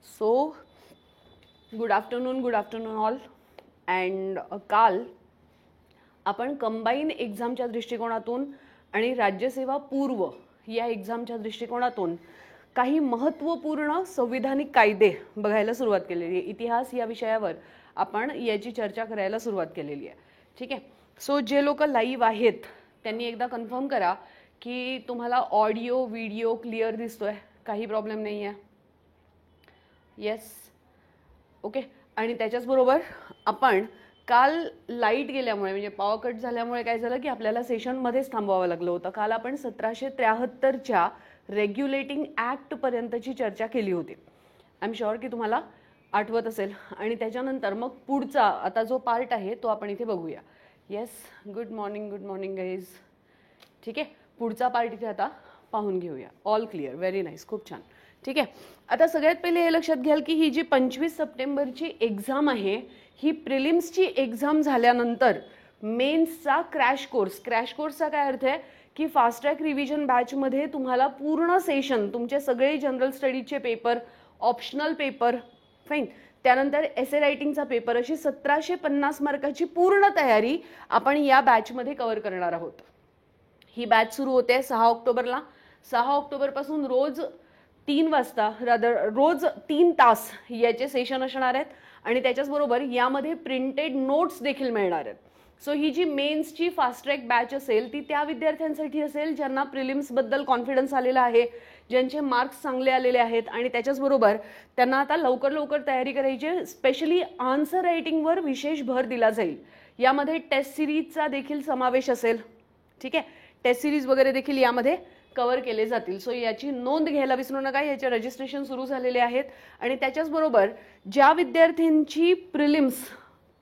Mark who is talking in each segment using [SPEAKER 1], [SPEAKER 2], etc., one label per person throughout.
[SPEAKER 1] So good afternoon all. And काल आपण combine एक्झामच्या दृष्टिकोनातून आणि राज्यसेवा पूर्व या एक्झामच्या दृष्टिकोनातून काही महत्त्वपूर्ण संविधानिक कायदे बघायला सुरुवात केलेली आहे. इतिहास या विषयावर आपण याची चर्चा करायला सुरुवात केलेली आहे. ठीक आहे. सो जे लोक लाईव्ह आहेत त्यांनी एकदा कन्फर्म करा की तुम्हाला ऑडिओ व्हिडिओ क्लिअर दिसतोय, काही प्रॉब्लेम नाही आहे. Yes, okay. आणि त्याच्याचबरोबर आपण काल लाईट गेल्यामुळे म्हणजे पॉवर कट झाल्यामुळे काय झालं की आपल्याला सेशनमध्येच थांबवावं लागलं होतं. काल आपण 1773च्या रेग्युलेटिंग ॲक्टपर्यंतची चर्चा केली होती. आय एम शुअर की तुम्हाला आठवत असेल. आणि त्याच्यानंतर मग पुढचा आता जो पार्ट आहे तो आपण इथे बघूया. Yes, good morning guys. ठीक आहे, पुढचा पार्ट इथे आता पाहून घेऊया. ऑल क्लिअर, व्हेरी नाईस, खूप छान. ठीक आहे. आता सगळ्यात पहिले हे लक्षात घ्याल की ही जी 25 सप्टेंबरची एक्झाम आहे ही प्रिलिम्सची एक्झाम झाल्यानंतर मेन्सचा क्रॅश कोर्सचा काय अर्थ आहे की फास्ट ट्रॅक रिव्हिजन बॅचमध्ये तुम्हाला पूर्ण सेशन तुमचे सगळे जनरल स्टडीजचे पेपर, ऑप्शनल पेपर, फाईन, त्यानंतर एसे रायटिंगचा पेपर, अशी 1750 मार्काची पूर्ण तयारी आपण या बॅचमध्ये कव्हर करणार आहोत. ही बॅच सुरू होते 6 ऑक्टोबरला. 6 ऑक्टोबरपासून रोज 3 वाजता रोज 3 तास याचे सेशन असणार आहेत आणि त्याच्याचबरोबर यामध्ये प्रिंटेड नोट्स देखील मिळणार आहेत. सो ही जी मेन्सची फास्ट ट्रॅक बॅच असेल ती त्या विद्यार्थ्यांसाठी असेल ज्यांना प्रिलिम्सबद्दल कॉन्फिडन्स आलेला आहे, ज्यांचे मार्क्स चांगले आलेले आहेत आणि त्याच्याचबरोबर त्यांना आता लवकर तयारी करायची. स्पेशली आन्सर रायटिंगवर विशेष भर दिला जाईल. यामध्ये टेस्ट सिरीजचा देखील समावेश असेल. ठीक आहे, टेस्ट सिरीज वगैरे देखील यामध्ये कव्हर केले जातील. सो याची नोंद घ्यायला विसरू नका. याचे रजिस्ट्रेशन सुरू झालेले आहेत. आणि त्याच्याचबरोबर ज्या विद्यार्थ्यांची प्रिलिम्स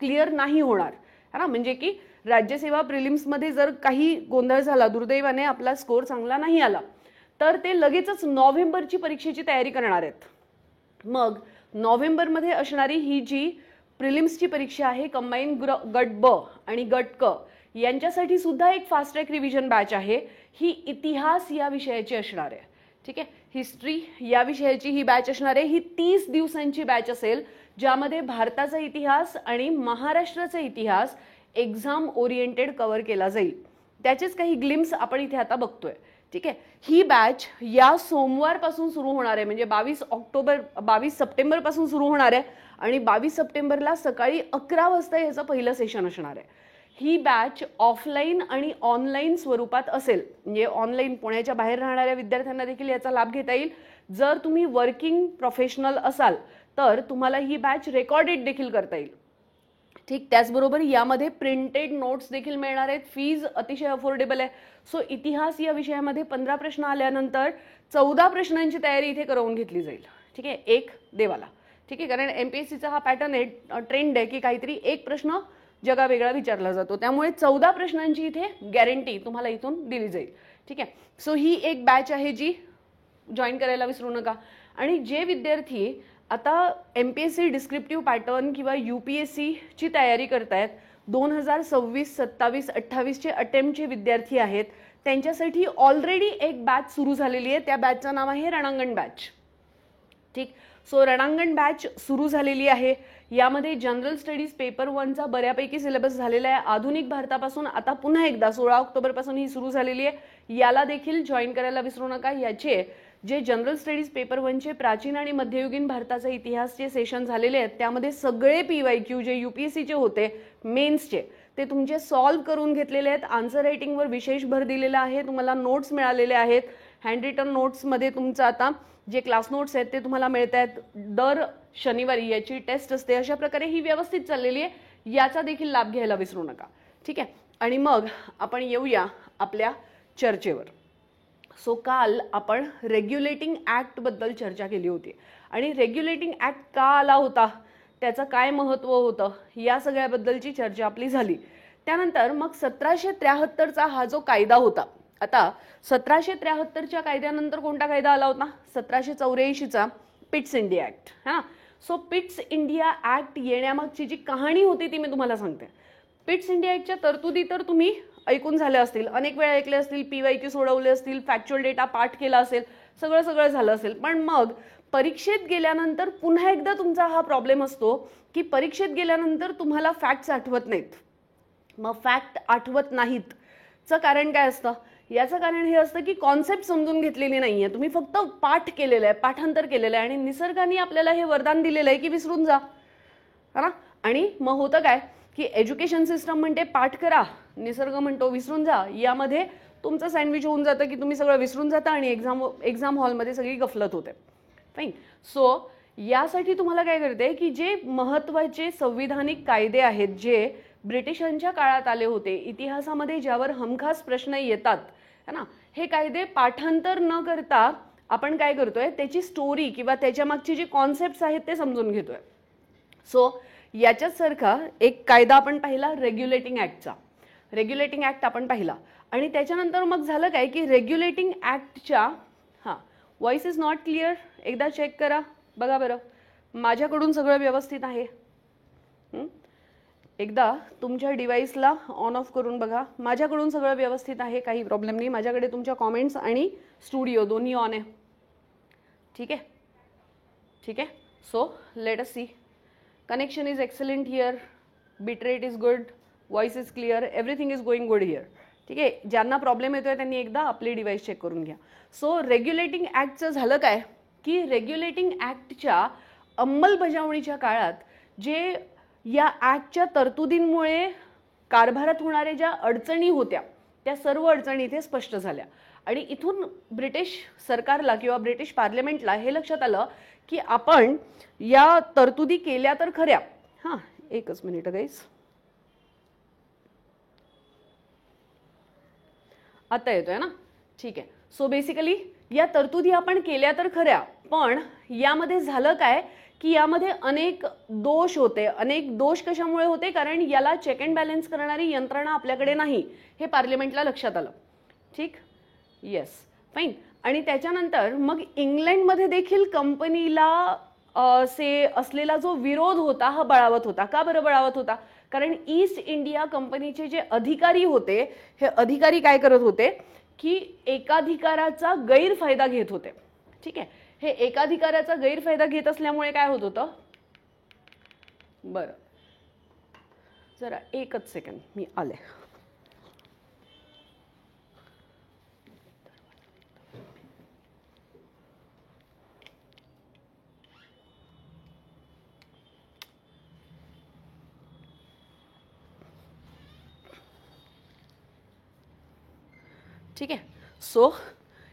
[SPEAKER 1] क्लिअर नाही होणार है ना, म्हणजे की राज्यसेवा प्रिलिम्समध्ये जर काही गोंधळ झाला, दुर्दैवाने आपला स्कोर चांगला नाही आला, तर ते लगेचच नोव्हेंबरची परीक्षेची तयारी करणार आहेत. मग नोव्हेंबरमध्ये असणारी ही जी प्रिलिम्सची परीक्षा आहे कंबाईन गट ब आणि गट क यांच्यासाठी सुद्धा एक फास्ट ट्रॅक रिव्हिजन बॅच आहे. ही इतिहास या विषयाची असणार आहे. ठीक आहे, हिस्ट्री या विषयाची ही बॅच असणार आहे. ही 30 दिवसांची बॅच असेल ज्यामध्ये भारताचा इतिहास आणि महाराष्ट्राचा इतिहास एक्झाम ओरिएंटेड कव्हर केला जाईल. त्याचेच काही ग्लिम्स आपण इथे आता बघतोय. ठीक आहे, ही बॅच या सोमवारपासून सुरू होणार आहे, म्हणजे 22 सप्टेंबर पासून सुरू होणार आहे आणि 22 सप्टेंबरला सकाळी 11 वाजता याचं पहिलं सेशन असणार आहे. ही बॅच ऑफलाईन आणि ऑनलाईन स्वरूपात असेल. म्हणजे ऑनलाईन पुण्याच्या बाहेर राहणाऱ्या विद्यार्थ्यांना देखील याचा लाभ घेता येईल. जर तुम्ही वर्किंग प्रोफेशनल असाल तर तुम्हाला ही बॅच रेकॉर्डेड देखील करता येईल. ठीक, त्याचबरोबर यामध्ये प्रिंटेड नोट्स देखील मिळणार आहेत. फीज अतिशय अफोर्डेबल आहे. सो इतिहास या विषयामध्ये 15 प्रश्न आल्यानंतर 14 प्रश्नांची तयारी इथे करवून घेतली जाईल. ठीक आहे, एक देवाला. ठीक आहे, कारण एमपीएससीचा हा पॅटर्न आहे, ट्रेंड आहे की काहीतरी एक प्रश्न जगा वेगळा विचारला जातो. त्यामुळे 14 प्रश्नांची इथे गॅरंटी तुम्हाला इथून दिली जाईल. ठीक आहे, सो ही एक बॅच आहे जी जॉईन करायला विसरू नका. आणि जे विद्यार्थी आता एमपीएससी डिस्क्रिप्टिव्ह पॅटर्न किंवा यूपीएससीची तयारी करतायत, 2026, 27, 28चे अटेम्प्टचे विद्यार्थी आहेत, त्यांच्यासाठी ऑलरेडी एक बॅच सुरू झालेली आहे. त्या बॅचचं नाव आहे रणांगण बॅच. ठीक, सो रणांगण बॅच सुरू झालेली आहे. यामध्ये जनरल स्टडीज पेपर 1चा बऱ्यापैकी सिलेबस झालेला आहे. आधुनिक भारतापासून आता पुन्हा एकदा 16 ऑक्टोबरपासून ही सुरू झालेली आहे. याला देखील जॉईन करायला विसरू नका. याचे जे जनरल स्टडीज पेपर 1चे प्राचीन आणि मध्ययुगीन भारताचा इतिहासचे सेशन झालेले आहेत त्यामध्ये सगळे PYQ जे UPSCचे होते मेन्सचे ते तुमचे सॉल्व्ह करून घेतलेले आहेत. आन्सर रायटिंगवर विशेष भर दिलेला आहे. तुम्हाला नोट्स मिळालेले आहेत. हँड रिटन नोट्समध्ये तुमचं आता जे क्लास नोट्स आहेत ते तुम्हाला मिळत आहेत. दर शनिवारी याची टेस्ट असते. अशा प्रकारे ही व्यवस्थित चाललेली आहे. याचा देखील लाभ घ्यायला विसरू नका. ठीक आहे, आणि मग आपण येऊया आपल्या चर्चेवर. सो काल आपण रेग्युलेटिंग ॲक्टबद्दल चर्चा केली होती आणि रेग्युलेटिंग ॲक्ट का आला होता, त्याचं काय महत्त्व होतं, या सगळ्याबद्दलची चर्चा आपली झाली. त्यानंतर मग 1773चा हा जो कायदा होता, आता 1773च्या कायद्यानंतर कोणता कायदा आला होता, 1784चा पिट्स इंडिया ॲक्ट. हां, सो पिट्स इंडिया ॲक्ट येण्यामागची जी कहाणी होती ती मी तुम्हाला सांगते. पिट्स इंडिया ॲक्टच्या तरतुदी तर तुम्ही ऐकून झाले असतील, अनेक वेळा ऐकले असतील, PYQ सोडवले असतील, फॅक्च्युअल डेटा पाठ केला असेल, सगळं झालं असेल. पण मग परीक्षेत गेल्यानंतर पुन्हा एकदा तुमचा हा प्रॉब्लेम असतो की परीक्षेत गेल्यानंतर तुम्हाला फॅक्ट्स आठवत नाहीत. मग फॅक्ट आठवत नाहीत चं कारण काय असतं? याचं कारण हे असतं की कॉन्सेप्ट समजून घेतलेली नाहीये. तुम्ही फक्त पाठ केलेलं आहे, पाठांतर केलेलं आहे आणि निसर्गाने आपल्याला हे वरदान दिलेलं आहे की विसरून जा, है ना. आणि मग होतं काय की एज्युकेशन सिस्टम म्हणते पाठ करा, निसर्ग म्हणतो विसरून जा. यामध्ये तुमचं सँडविच होऊन जातं की तुम्ही सगळं विसरून जाता आणि एक्झाम हॉलमध्ये सगळी गफलत होते. फाईन. सो यासाठी तुम्हाला काय करते की जे महत्त्वाचे संविधानिक कायदे आहेत जे ब्रिटिशांच्या काळात आले होते, इतिहासामध्ये ज्यावर हमखास प्रश्न येतात है ना, हे कायदे पाठांतर न करता आपण काय करतोय त्याची स्टोरी किंवा त्याच्या मागची जी कॉन्सेप्ट्स आहेत ते समजून घेतोय. सो याच्याच सारखा एक कायदा आपण पाहिला रेग्युलेटिंग ऍक्टचा. रेग्युलेटिंग ऍक्ट आपण पाहिला आणि त्याच्यानंतर मग झालं काय की रेग्युलेटिंग ऍक्टच्या व्हॉइस इज नॉट क्लिअर, एकदा चेक करा बघा बरं. माझ्याकडून सगळं व्यवस्थित आहे. एकदा तुमच्या डिव्हाइसला ऑन ऑफ करून बघा. माझ्याकडून सगळं व्यवस्थित आहे, काही प्रॉब्लेम नाही. माझ्याकडे तुमच्या कॉमेंट्स आणि स्टुडिओ दोन्ही ऑन आहे. ठीक आहे, ठीक आहे. So let us see. Connection is excellent here, bitrate is good, voice is clear, everything is going good here. ठीक आहे. ज्यांना प्रॉब्लेम येतोय त्यांनी एकदा आपली डिव्हाइस चेक करून घ्या. सो रेग्युलेटिंग ऍक्टचं झालं काय की रेग्युलेटिंग ऍक्टच्या अंमलबजावणीच्या काळात जे या ऍक्टच्या तरतुदींमुळे कारभारात होणाऱ्या ज्या अडचणी होत्या त्या सर्व अडचणी इथे स्पष्ट झाल्या आणि इथून ब्रिटिश सरकारला किंवा ब्रिटिश पार्लमेंटला हे लक्षात आलं की आपण या तरतुदी केल्या तर खऱ्या. हां, एकच मिनिट गाईस. आता येतोय ना? ठीक आहे. सो बेसिकली या तरतुदी आपण केल्या तर खऱ्या, पण यामध्ये झालं काय की यामध्ये अनेक दोष होते. अनेक दोष कशामुळे होते? कारण याला चेक अँड बॅलन्स करणारी यंत्रणा आपल्याकडे नाही, हे पार्लमेंटला लक्षात आलं. ठीक, येस, फाईन. आणि त्याच्यानंतर मग इंग्लंडमध्ये देखील कंपनीला असलेला जो विरोध होता हा बळावत होता. का बरं बळावत होता? कारण ईस्ट इंडिया कंपनीचे जे अधिकारी होते हे अधिकारी काय करत होते की एकाधिकाराचा गैरफायदा घेत होते. ठीक आहे. हे एकाधिकाराचा गैरफायदा घेत असल्यामुळे काय होत होतं? बरं, जरा एकच सेकंड, मी आले. ठीक आहे. सो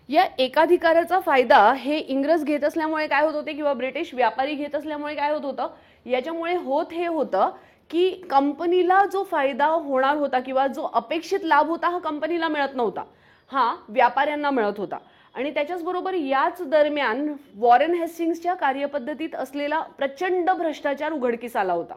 [SPEAKER 1] या एकाधिकाराचा फायदा हे इंग्रज घेत असल्यामुळे काय होत होते किंवा ब्रिटिश व्यापारी घेत असल्यामुळे काय होत होतं, याच्यामुळे हे होतं की कंपनीला जो फायदा होणार होता किंवा जो अपेक्षित लाभ होता हा कंपनीला मिळत नव्हता, हा व्यापाऱ्यांना मिळत होता. आणि त्याच्याच बरोबर याच दरम्यान वॉरेन हेस्टिंग्सच्या कार्यपद्धतीत असलेला प्रचंड भ्रष्टाचार उघडकीस आला होता,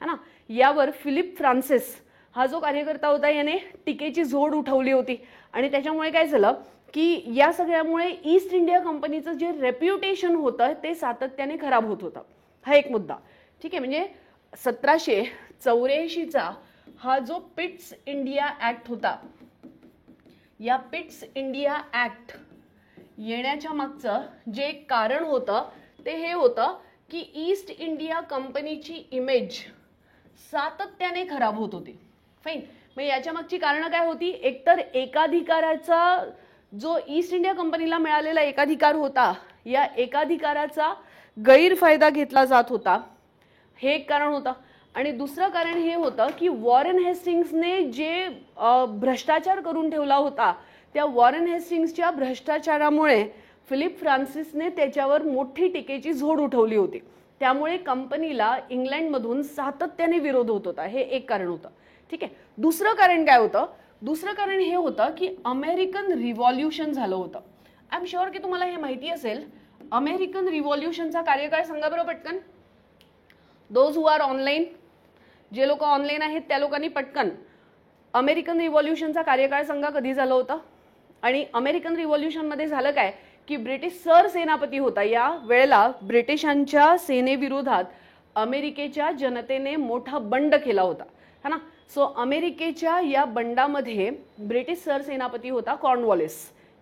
[SPEAKER 1] है ना. यावर फिलिप फ्रान्सिस हा जो कार्यकर्ता होता याने टीकेची झोड उठवली होती आणि त्याच्यामुळे काय झालं की या सगळ्यामुळे ईस्ट इंडिया कंपनीचं जे रेप्युटेशन होतं ते सातत्याने खराब होत होतं. हा एक मुद्दा. ठीक आहे. म्हणजे 1784चा हा जो पिट्स इंडिया ऍक्ट होता, या पिट्स इंडिया ऍक्ट येण्याच्या मागचं जे कारण होतं ते हे होतं की ईस्ट इंडिया कंपनीची इमेज सातत्याने खराब होत होती. फाईन. मग याच्या मागची कारणं काय होती? एकतर एकाधिकाराचा जो ईस्ट इंडिया कंपनीला मिळालेला एकाधिकार होता, या एकाधिकाराचा गैरफायदा घेतला जात होता, हे एक कारण होतं. आणि दुसरं कारण हे होतं की वॉरेन हेस्टिंग्सने जे भ्रष्टाचार करून ठेवला होता, त्या वॉरेन हेस्टिंग्सच्या भ्रष्टाचारामुळे फिलिप फ्रान्सिसने त्याच्यावर मोठी टीकेची झोड उठवली होती. त्यामुळे कंपनीला इंग्लंडमधून सातत्याने विरोध होत होता. हे एक कारण होतं. ठीक आहे. दुसरं कारण काय होतं? दुसरं कारण हे होतं की अमेरिकन रिव्हॉल्युशन झालं होतं. आय एम शुअर की तुम्हाला हे माहिती असेल. अमेरिकन रिव्हॉल्युशनचा कार्यकाळ सांगा बरं पटकन. दोज हु आर ऑनलाईन, जे लोक ऑनलाईन आहेत त्या लोकांनी पटकन अमेरिकन रिव्हॉल्युशनचा कार्यकाळ सांगा कधी झालं होतं. आणि अमेरिकन रिव्हॉल्युशनमध्ये झालं काय की ब्रिटिश सरसेनापती होता. या वेळेला ब्रिटिशांच्या सेनेविरोधात अमेरिकेच्या जनतेने मोठा बंड केला होता, है ना. सो अमेरिकेच्या या बंडामध्ये ब्रिटिश सरसेनापती होता कॉर्नवॉलिस.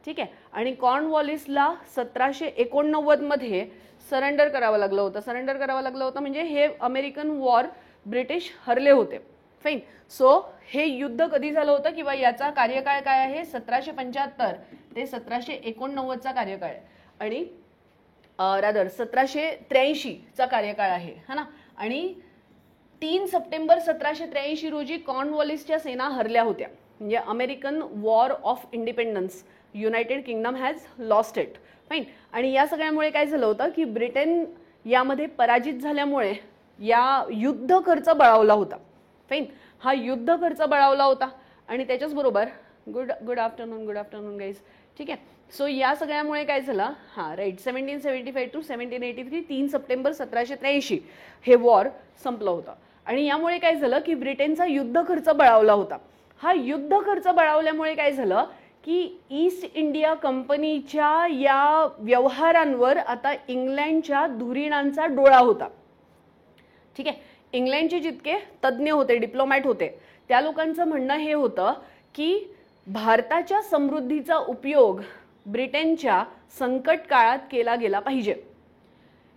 [SPEAKER 1] ठीक आहे. आणि कॉर्नवॉलिसला 1789 मध्ये सरेंडर करावं लागलं होतं. सरेंडर करावं लागलं होतं म्हणजे हे अमेरिकन वॉर ब्रिटिश हरले होते. फाईन. सो हे युद्ध कधी झालं होतं किंवा याचा कार्यकाळ काय आहे? 1775 ते 1789चा कार्यकाळ आहे आणि रादर 1783 चा कार्यकाळ आहे हा ना. आणि 3 सप्टेंबर 1783 रोजी कॉर्नवॉलिसच्या सेना हरल्या होत्या. म्हणजे American war of independence, United kingdom has lost it. Fine. आणि या सगळ्यामुळे काय झालं होतं की ब्रिटन यामध्ये पराजित झाल्यामुळे या युद्ध खर्च बळावला होता. फाईन. हा युद्ध खर्च बळावला होता आणि त्याच्याच बरोबर गुड आफ्टरनून गाईज. ठीक आहे. सो या सगळ्यामुळे काय झालं? हा राईट, 1775 टू 1783, 3 सप्टेंबर 1783 हे वॉर संपलं होतं. आणि यामुळे काय झालं की ब्रिटनचा युद्ध खर्च बळावला होता. हा युद्ध खर्च बळावल्यामुळे काय झालं की ईस्ट इंडिया कंपनीच्या या व्यवहारांवर आता इंग्लंडच्या धुरीणांचा डोळा होता. ठीक आहे. इंग्लंडचे जितके तज्ज्ञ होते, डिप्लोमॅट होते, त्या लोकांचं म्हणणं हे होतं की भारताच्या समृद्धीचा उपयोग ब्रिटनच्या संकट काळात केला गेला पाहिजे.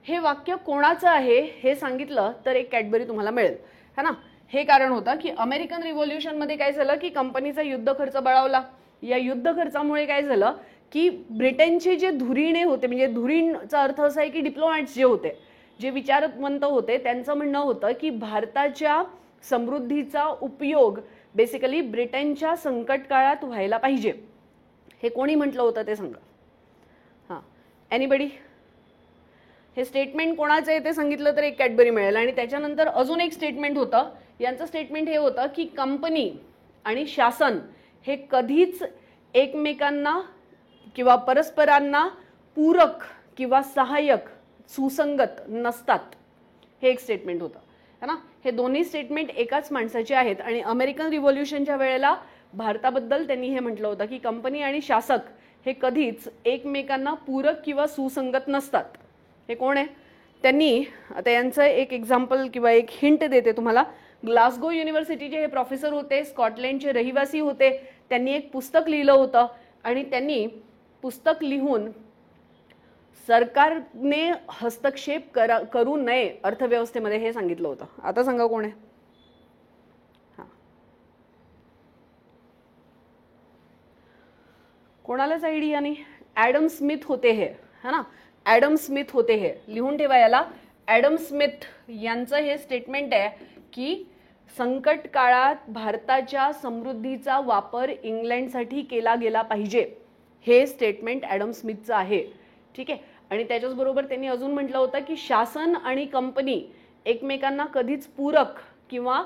[SPEAKER 1] हे वाक्य कोणाचं आहे हे सांगितलं तर एक कॅडबरी तुम्हाला मिळेल है ना. हे कारण होतं की अमेरिकन रिव्होल्युशन मध्ये काय झालं की कंपनीचा युद्ध खर्च बळावला. या युद्ध खर्चामुळे काय झालं की ब्रिटनचे जे धुरीणे होते, म्हणजे धुरीणचा अर्थ असा आहे की डिप्लोमॅट्स जे होते, जे विचारवंत होते, त्यांचं म्हणणं होतं की भारताच्या समृद्धीचा उपयोग बेसिकली ब्रिटनच्या संकट काळात व्हायला पाहिजे. हे कोणी म्हटलं होतं ते सांगा. हां, एनीबडी? हे स्टेटमेंट कोणाचं आहे ते सांगितलं तर एक कॅडबरी मिळेल. आणि त्याच्यानंतर अजून एक स्टेटमेंट होतं. यांचं स्टेटमेंट हे होतं की कंपनी आणि शासन हे कधीच एकमेकांना किंवा परस्परांना पूरक किंवा सहाय्यक, सुसंगत नसतात. हे एक स्टेटमेंट होतं है ना. हे दोन्ही स्टेटमेंट एकाच माणसाचे आहेत. आणि अमेरिकन रिव्होल्युशनच्या वेळेला भारताबद्दल त्यांनी हे म्हटलं होतं की कंपनी आणि शासक हे कधीच एकमेकांना पूरक किंवा सुसंगत नसतात. हे कोण आहे? त्यांनी आता यांचं एक एक्झाम्पल किंवा एक हिंट देते तुम्हाला. ग्लासगो युनिव्हर्सिटीचे हे प्रोफेसर होते, स्कॉटलंडचे रहिवासी होते. त्यांनी एक पुस्तक लिहिलं होतं आणि त्यांनी पुस्तक लिहून सरकारने हस्तक्षेप करू नये अर्थव्यवस्थेमध्ये हे सांगितलं होतं. आता सांगा कोण आहे? हा, कोणालाच आयडिया नाही? ॲडम स्मिथ होते हे है ना. ॲडम स्मिथ होते हे, लिहून ठेवा याला. ॲडम स्मिथ यांचं हे स्टेटमेंट आहे की संकट काळात भारताच्या समृद्धीचा वापर इंग्लंडसाठी केला गेला पाहिजे. हे स्टेटमेंट ॲडम स्मिथचं आहे. ठीक आहे. आणि त्याच्याच बरोबर त्यांनी अजून म्हटलं होतं की शासन आणि कंपनी एकमेकांना कधीच पूरक किंवा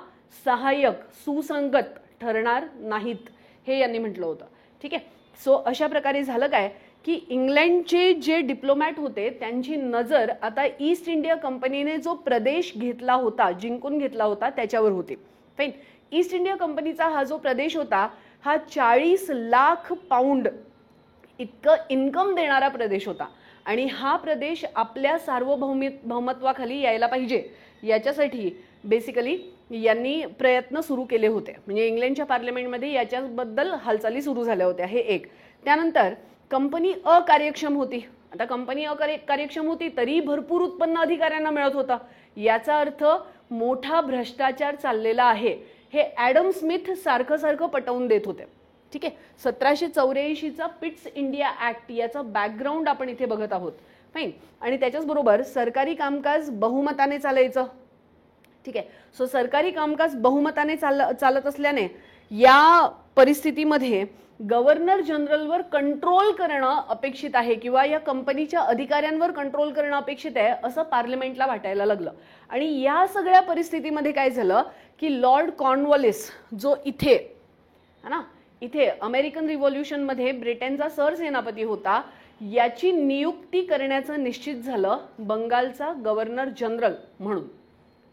[SPEAKER 1] सहाय्यक, सुसंगत ठरणार नाहीत, हे यांनी म्हटलं होतं. ठीक आहे. सो अशा प्रकारे झालं काय की इंग्लंडचे जे डिप्लोमॅट होते त्यांची नजर आता ईस्ट इंडिया कंपनीने जो प्रदेश घेतला होता, जिंकून घेतला होता, त्याच्यावर होती. फाईन. ईस्ट इंडिया कंपनीचा हा जो प्रदेश होता हा 40 लाख पाऊंड इतकं इन्कम देणारा प्रदेश होता. आणि हा प्रदेश आपल्या सार्वभौमत्वाखाली यायला पाहिजे याच्यासाठी बेसिकली यांनी प्रयत्न सुरू केले होते. म्हणजे इंग्लंडच्या पार्लमेंटमध्ये याच्याबद्दल हालचाली सुरू झाल्या होत्या. हे एक. त्यानंतर कंपनी अकार्यक्षम होती. आता कंपनी अकार्यक्षम होती तरी भरपूर उत्पन्न अधिकाऱ्यांना मिळत होता. याचा अर्थ मोठा भ्रष्टाचार चाललेला आहे हे ॲडम स्मिथ सारखं पटवून देत होते. ठीक आहे. 1784चा पिट्स इंडिया ऍक्ट याचा बॅकग्राऊंड आपण इथे बघत आहोत. फाईन. आणि त्याच्याच बरोबर सरकारी कामकाज बहुमताने चालायचं. ठीक आहे. सो सरकारी कामकाज बहुमताने चालत असल्याने या परिस्थितीमध्ये गव्हर्नर जनरलवर कंट्रोल करणं अपेक्षित आहे किंवा या कंपनीच्या अधिकाऱ्यांवर कंट्रोल करणं अपेक्षित आहे असं पार्लमेंटला वाटायला लागलं. आणि या सगळ्या परिस्थितीमध्ये काय झालं की लॉर्ड कॉर्नवॉलिस जो इथे है ना, इथे अमेरिकन रिव्होल्युशनमध्ये ब्रिटनचा सरसेनापती होता, याची नियुक्ती करण्याचं निश्चित झालं बंगालचा गव्हर्नर जनरल म्हणून.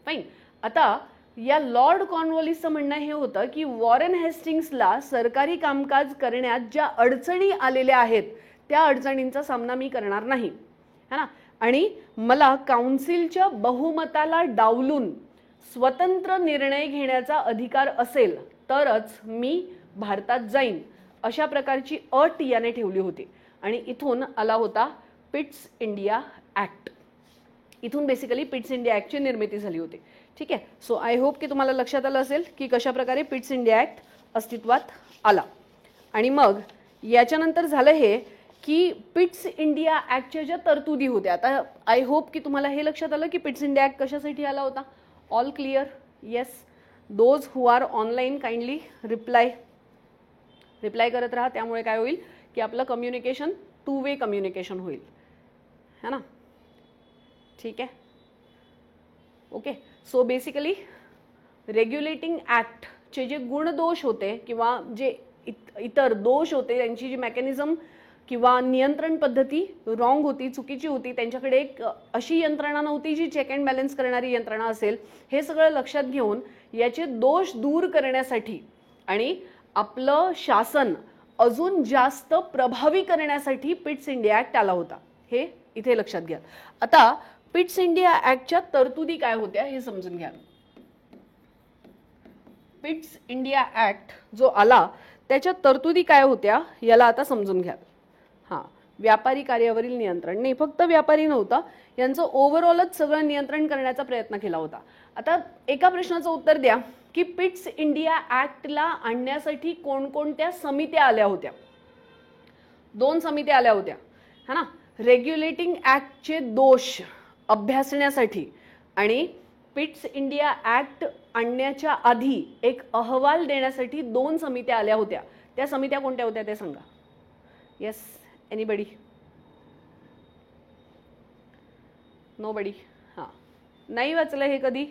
[SPEAKER 1] फाईन. आता या लॉर्ड कॉर्नवॉलिसचं म्हणणं हे होतं की वॉरेन हेस्टिंग्सला सरकारी कामकाज करण्यात ज्या अडचणी आलेल्या आहेत त्या अडचणींचा सामना मी करणार नाही है ना. आणि मला काउन्सिलच्या बहुमताला डावलून स्वतंत्र निर्णय घेण्याचा अधिकार असेल तरच मी भारतात जाईन, अशा प्रकारची अट याने ठेवली होती. आणि इथून आला होता पिट्स इंडिया ऍक्ट. इथून बेसिकली पिट्स इंडिया ॲक्टची निर्मिती झाली होती. ठीक आहे. सो आय होप की तुम्हाला लक्षात आलं असेल की कशा प्रकारे पिट्स इंडिया ॲक्ट अस्तित्वात आला. आणि मग याच्यानंतर झालं हे की पिट्स इंडिया ॲक्टच्या ज्या तरतुदी होत्या, आता आय होप की तुम्हाला हे लक्षात आलं की पिट्स इंडिया ॲक्ट कशासाठी आला होता. All clear. Yes. Those who are online kindly reply करत राहा. त्यामुळे काय होईल की आपलं कम्युनिकेशन 2 वे कम्युनिकेशन होईल, है ना. ठीक आहे. ओके. सो बेसिकली रेग्युलेटिंग ॲक्टचे जे गुणदोष होते किंवा जे इतर दोष होते, त्यांची जी मेकॅनिझम किंवा नियंत्रण पद्धती रॉंग होती, चुकीची होती, त्यांच्याकडे एक अशी यंत्रणा नव्हती जी चेक अँड बॅलन्स करणारी यंत्रणा असेल. हे सगळं लक्षात घेऊन याचे दोष दूर करण्यासाठी आणि आपलं शासन अजून जास्त प्रभावी करण्यासाठी पिट्स इंडिया ॲक्ट आला होता. हे इथे लक्षात घ्या. आता पिट्स इंडिया ॲक्टच्या तरतुदी काय होत्या हे समजून घ्या. पिट्स इंडिया ॲक्ट जो आला त्याच्या तरतुदी काय होत्या याला आता समजून घ्या. हां, व्यापारी कार्यावरील नियंत्रण नाही, फक्त व्यापारी नव्हता, यांचं ओव्हरऑलच सगळं नियंत्रण करण्याचा प्रयत्न केला होता. आता एका प्रश्नाचं उत्तर द्या की पिट्स इंडिया ॲक्टला आणण्यासाठी कोणकोणत्या समित्या आल्या होत्या. 2 समित्या आल्या होत्या, है ना. रेग्युलेटिंग ॲक्टचे दोष अभ्यासण्यासाठी आणि पिट्स इंडिया ॲक्ट आणण्याच्या आधी एक अहवाल देण्यासाठी 2 समित्या आल्या होत्या. त्या समित्या कोणत्या होत्या ते सांगा. येस. एनीबडी. नोबडी. हां, नाही वाचलं हे कधी,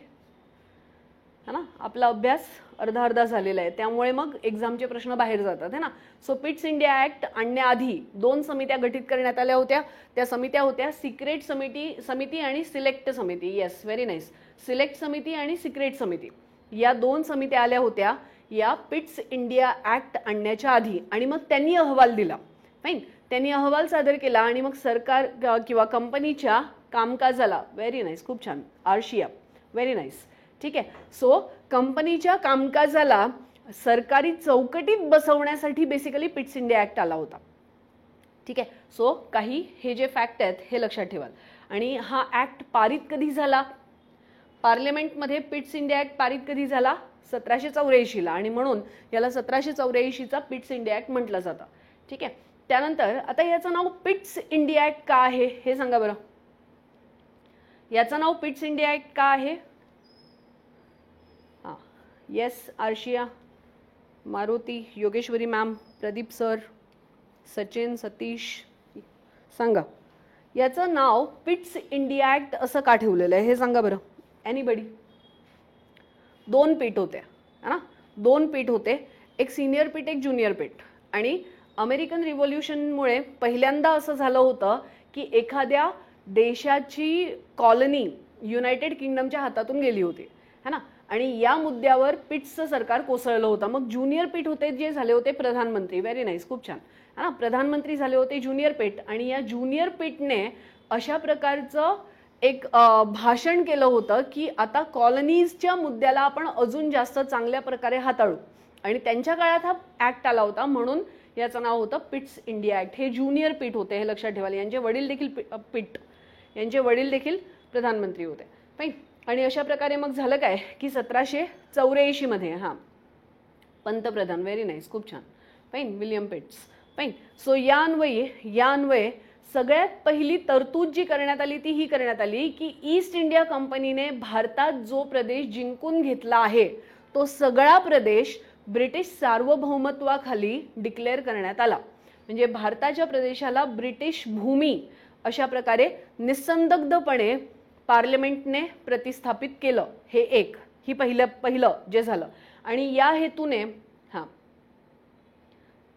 [SPEAKER 1] है ना. आपला अभ्यास अर्धा झालेला आहे, त्यामुळे मग एक्झामचे प्रश्न बाहेर जातात, है ना. सो पिट्स इंडिया ॲक्ट आणण्याआधी 2 समित्या गठीत करण्यात आल्या होत्या. त्या समित्या होत्या सिक्रेट समिती आणि सिलेक्ट समिती. Yes, very nice. सिलेक्ट समिती आणि सिक्रेट समिती या 2 समित्या आल्या होत्या या पिट्स इंडिया ॲक्ट आणण्याच्या आधी. आणि मग त्यांनी अहवाल दिला. फाईन. त्यांनी अहवाल सादर केला आणि मग सरकार किंवा कंपनीच्या कामकाजाला, व्हेरी नाईस, खूप छान, आर्शिया, व्हेरी नाईस. ठीक आहे. सो कंपनीच्या कामकाजाला सरकारी चौकटीत बसवण्यासाठी बेसिकली पिट्स इंडिया ॲक्ट आला होता. ठीक आहे. सो काही हे जे फॅक्ट आहेत हे लक्षात ठेवाल. आणि हा ॲक्ट पारित कधी झाला, पार्लमेंटमध्ये पिट्स इंडिया ॲक्ट पारित कधी झाला, 1784ला. आणि म्हणून याला 1784चा पिट्स इंडिया ॲक्ट म्हटलं जातं. ठीक आहे. त्यानंतर आता याचं नाव पिट्स इंडिया ॲक्ट का आहे हे सांगा बरं. याचं नाव पिट्स इंडिया ॲक्ट का आहे. हां, yes, Arshiya, Maruti, Yogeshwari ma'am, Pradeep sir, Sachin, Satish, सांगा याचं नाव पिट्स इंडिया ॲक्ट असं का ठेवलेलं आहे हे सांगा बरं. एनीबडी. 2 पीठ होते, है ना. 2 पीठ होते, एक सिनियर पीठ, एक ज्युनियर पीठ. आणि अमेरिकन रिव्होल्युशनमुळे पहिल्यांदा असं झालं होतं की एखाद्या देशाची कॉलनी युनायटेड किंगडमच्या हातातून गेली होती, है ना. आणि या मुद्द्यावर पिट्सचं सरकार कोसळलं होतं. मग ज्युनियर पीठ होते जे झाले होते प्रधानमंत्री. व्हेरी नाईस, खूप छान, है ना. प्रधानमंत्री झाले होते ज्युनियर पीठ. आणि या ज्युनियर पीठने अशा प्रकारचं एक भाषण केलं होतं की आता कॉलनीजच्या मुद्द्याला आपण अजून जास्त चांगल्या प्रकारे हाताळू. आणि त्यांच्या काळात हा ॲक्ट आला होता, म्हणून याचं नाव होतं पिट्स इंडिया ॲक्ट. हे ज्युनियर पीठ होते, हे लक्षात ठेवाल. यांचे वडील देखील प्रधानमंत्री होते. फाईन. आणि अशा प्रकारे मग झालं काय की 1784 मध्ये हां पंतप्रधान, व्हेरी नाईस, खूप छान, फाईन, विल्यम पिट्स. फाईन. सो या अन्वये सगळ्यात पहिली तरतूद जी करण्यात आली ती ही करण्यात आली की ईस्ट इंडिया कंपनीने भारतात जो प्रदेश जिंकून घेतला आहे तो सगळा प्रदेश ब्रिटिश सार्वभौमत्वाखाली डिक्लेअर करण्यात आला. म्हणजे भारताच्या प्रदेशाला ब्रिटिश भूमी अशा प्रकारे निसंदिग्धपणे पार्लमेंटने प्रतिस्थापित केलं. हे एक ही पहिलं जे झालं. आणि या हेतूने हां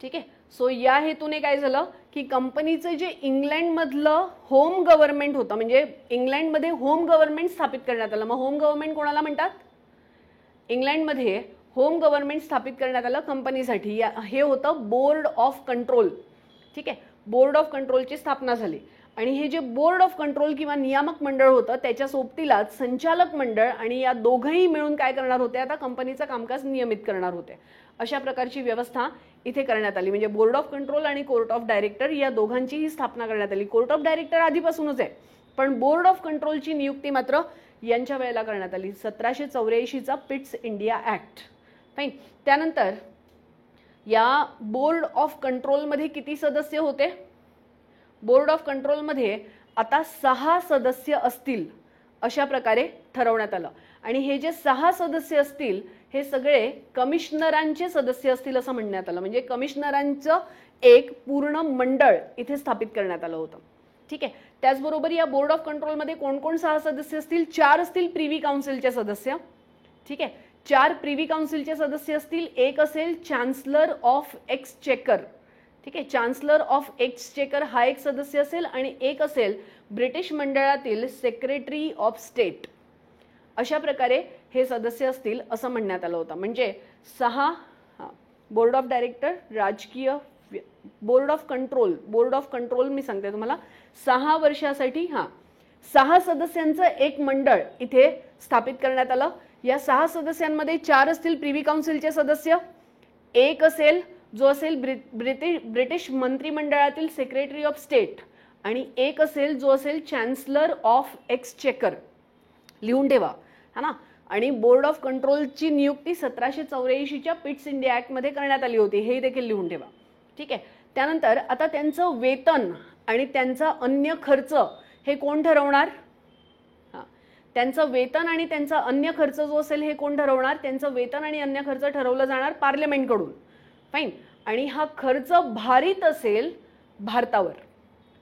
[SPEAKER 1] ठीक आहे. सो या हेतूने काय झालं की कंपनीचं जे इंग्लंडमधलं होम गव्हर्नमेंट होतं, म्हणजे इंग्लंडमध्ये होम गव्हर्नमेंट स्थापित करण्यात आलं. मग होम गव्हर्नमेंट कोणाला म्हणतात. इंग्लंडमध्ये होम गव्हर्नमेंट स्थापित करण्यात आलं कंपनीसाठी. हे होतं बोर्ड ऑफ कंट्रोल. ठीक आहे. बोर्ड ऑफ कंट्रोलची स्थापना झाली. आणि हे जे बोर्ड ऑफ कंट्रोल किंवा नियामक मंडळ होतं त्याच्या सोबतीलाच संचालक मंडळ, आणि या दोघंही मिळून काय करणार होते, आता कंपनीचं कामकाज नियमित करणार होते. अशा प्रकारची व्यवस्था इथे करण्यात आली. म्हणजे बोर्ड ऑफ कंट्रोल आणि कोर्ट ऑफ डायरेक्टर या दोघांचीही स्थापना करण्यात आली. कोर्ट ऑफ डायरेक्टर आधीपासूनच आहे, पण बोर्ड ऑफ कंट्रोलची नियुक्ती मात्र यांच्या वेळेला करण्यात आली, 1784चा पिट्स इंडिया ऍक्ट. फाईन. त्यानंतर या बोर्ड ऑफ कंट्रोलमध्ये किती सदस्य होते? बोर्ड ऑफ कंट्रोलमध्ये आता 6 सदस्य असतील अशा प्रकारे ठरवण्यात आलं. आणि हे जे 6 सदस्य असतील हे सगळे कमिशनरांचे सदस्य असतील असं म्हणण्यात आलं. म्हणजे कमिशनरांचं एक पूर्ण मंडळ इथे स्थापित करण्यात आलं होतं. ठीक आहे. त्याचबरोबर या बोर्ड ऑफ कंट्रोलमध्ये कोण कोण 6 सदस्य असतील? 4 असतील प्रिव्ही काउन्सिलचे सदस्य. ठीक आहे. 4 प्रिव्ही काउन्सिलचे सदस्य असतील. एक असेल चान्सलर ऑफ एक्सचेकर. ठीक आहे. चान्सलर ऑफ एक्सचेकर हा एक सदस्य असेल आणि एक असेल ब्रिटिश मंडळातील सेक्रेटरी ऑफ स्टेट. अशा प्रकारे हे सदस्य असतील असं म्हणण्यात आलं होतं. म्हणजे 6 बोर्ड ऑफ डायरेक्टर, राजकीय बोर्ड ऑफ कंट्रोल मी सांगते तुम्हाला 6 वर्षासाठी 6 सदस्यांचं एक मंडळ इथे स्थापित करण्यात आलं. या 6 सदस्यांमध्ये 4 असतील प्रिव्ही काउन्सिलचे सदस्य, एक असेल जो असेल ब्रिटिश मंत्रिमंडळातील सेक्रेटरी ऑफ स्टेट आणि एक असेल जो असेल चान्सलर ऑफ एक्सचेकर. लिहून ठेवा हा ना. आणि बोर्ड ऑफ कंट्रोलची नियुक्ती 1784च्या पिट्स इंडिया ऍक्ट मध्ये करण्यात आली होती, हे देखील लिहून ठेवा. ठीक आहे. त्यानंतर आता त्यांचं वेतन आणि त्यांचा अन्य खर्च हे कोण ठरवणार? त्यांचं वेतन आणि त्यांचा अन्य खर्च जो असेल हे कोण ठरवणार? त्यांचं वेतन आणि अन्य खर्च ठरवलं जाणार पार्लमेंटकडून. फाईन. आणि हा खर्च भारित असेल भारतावर.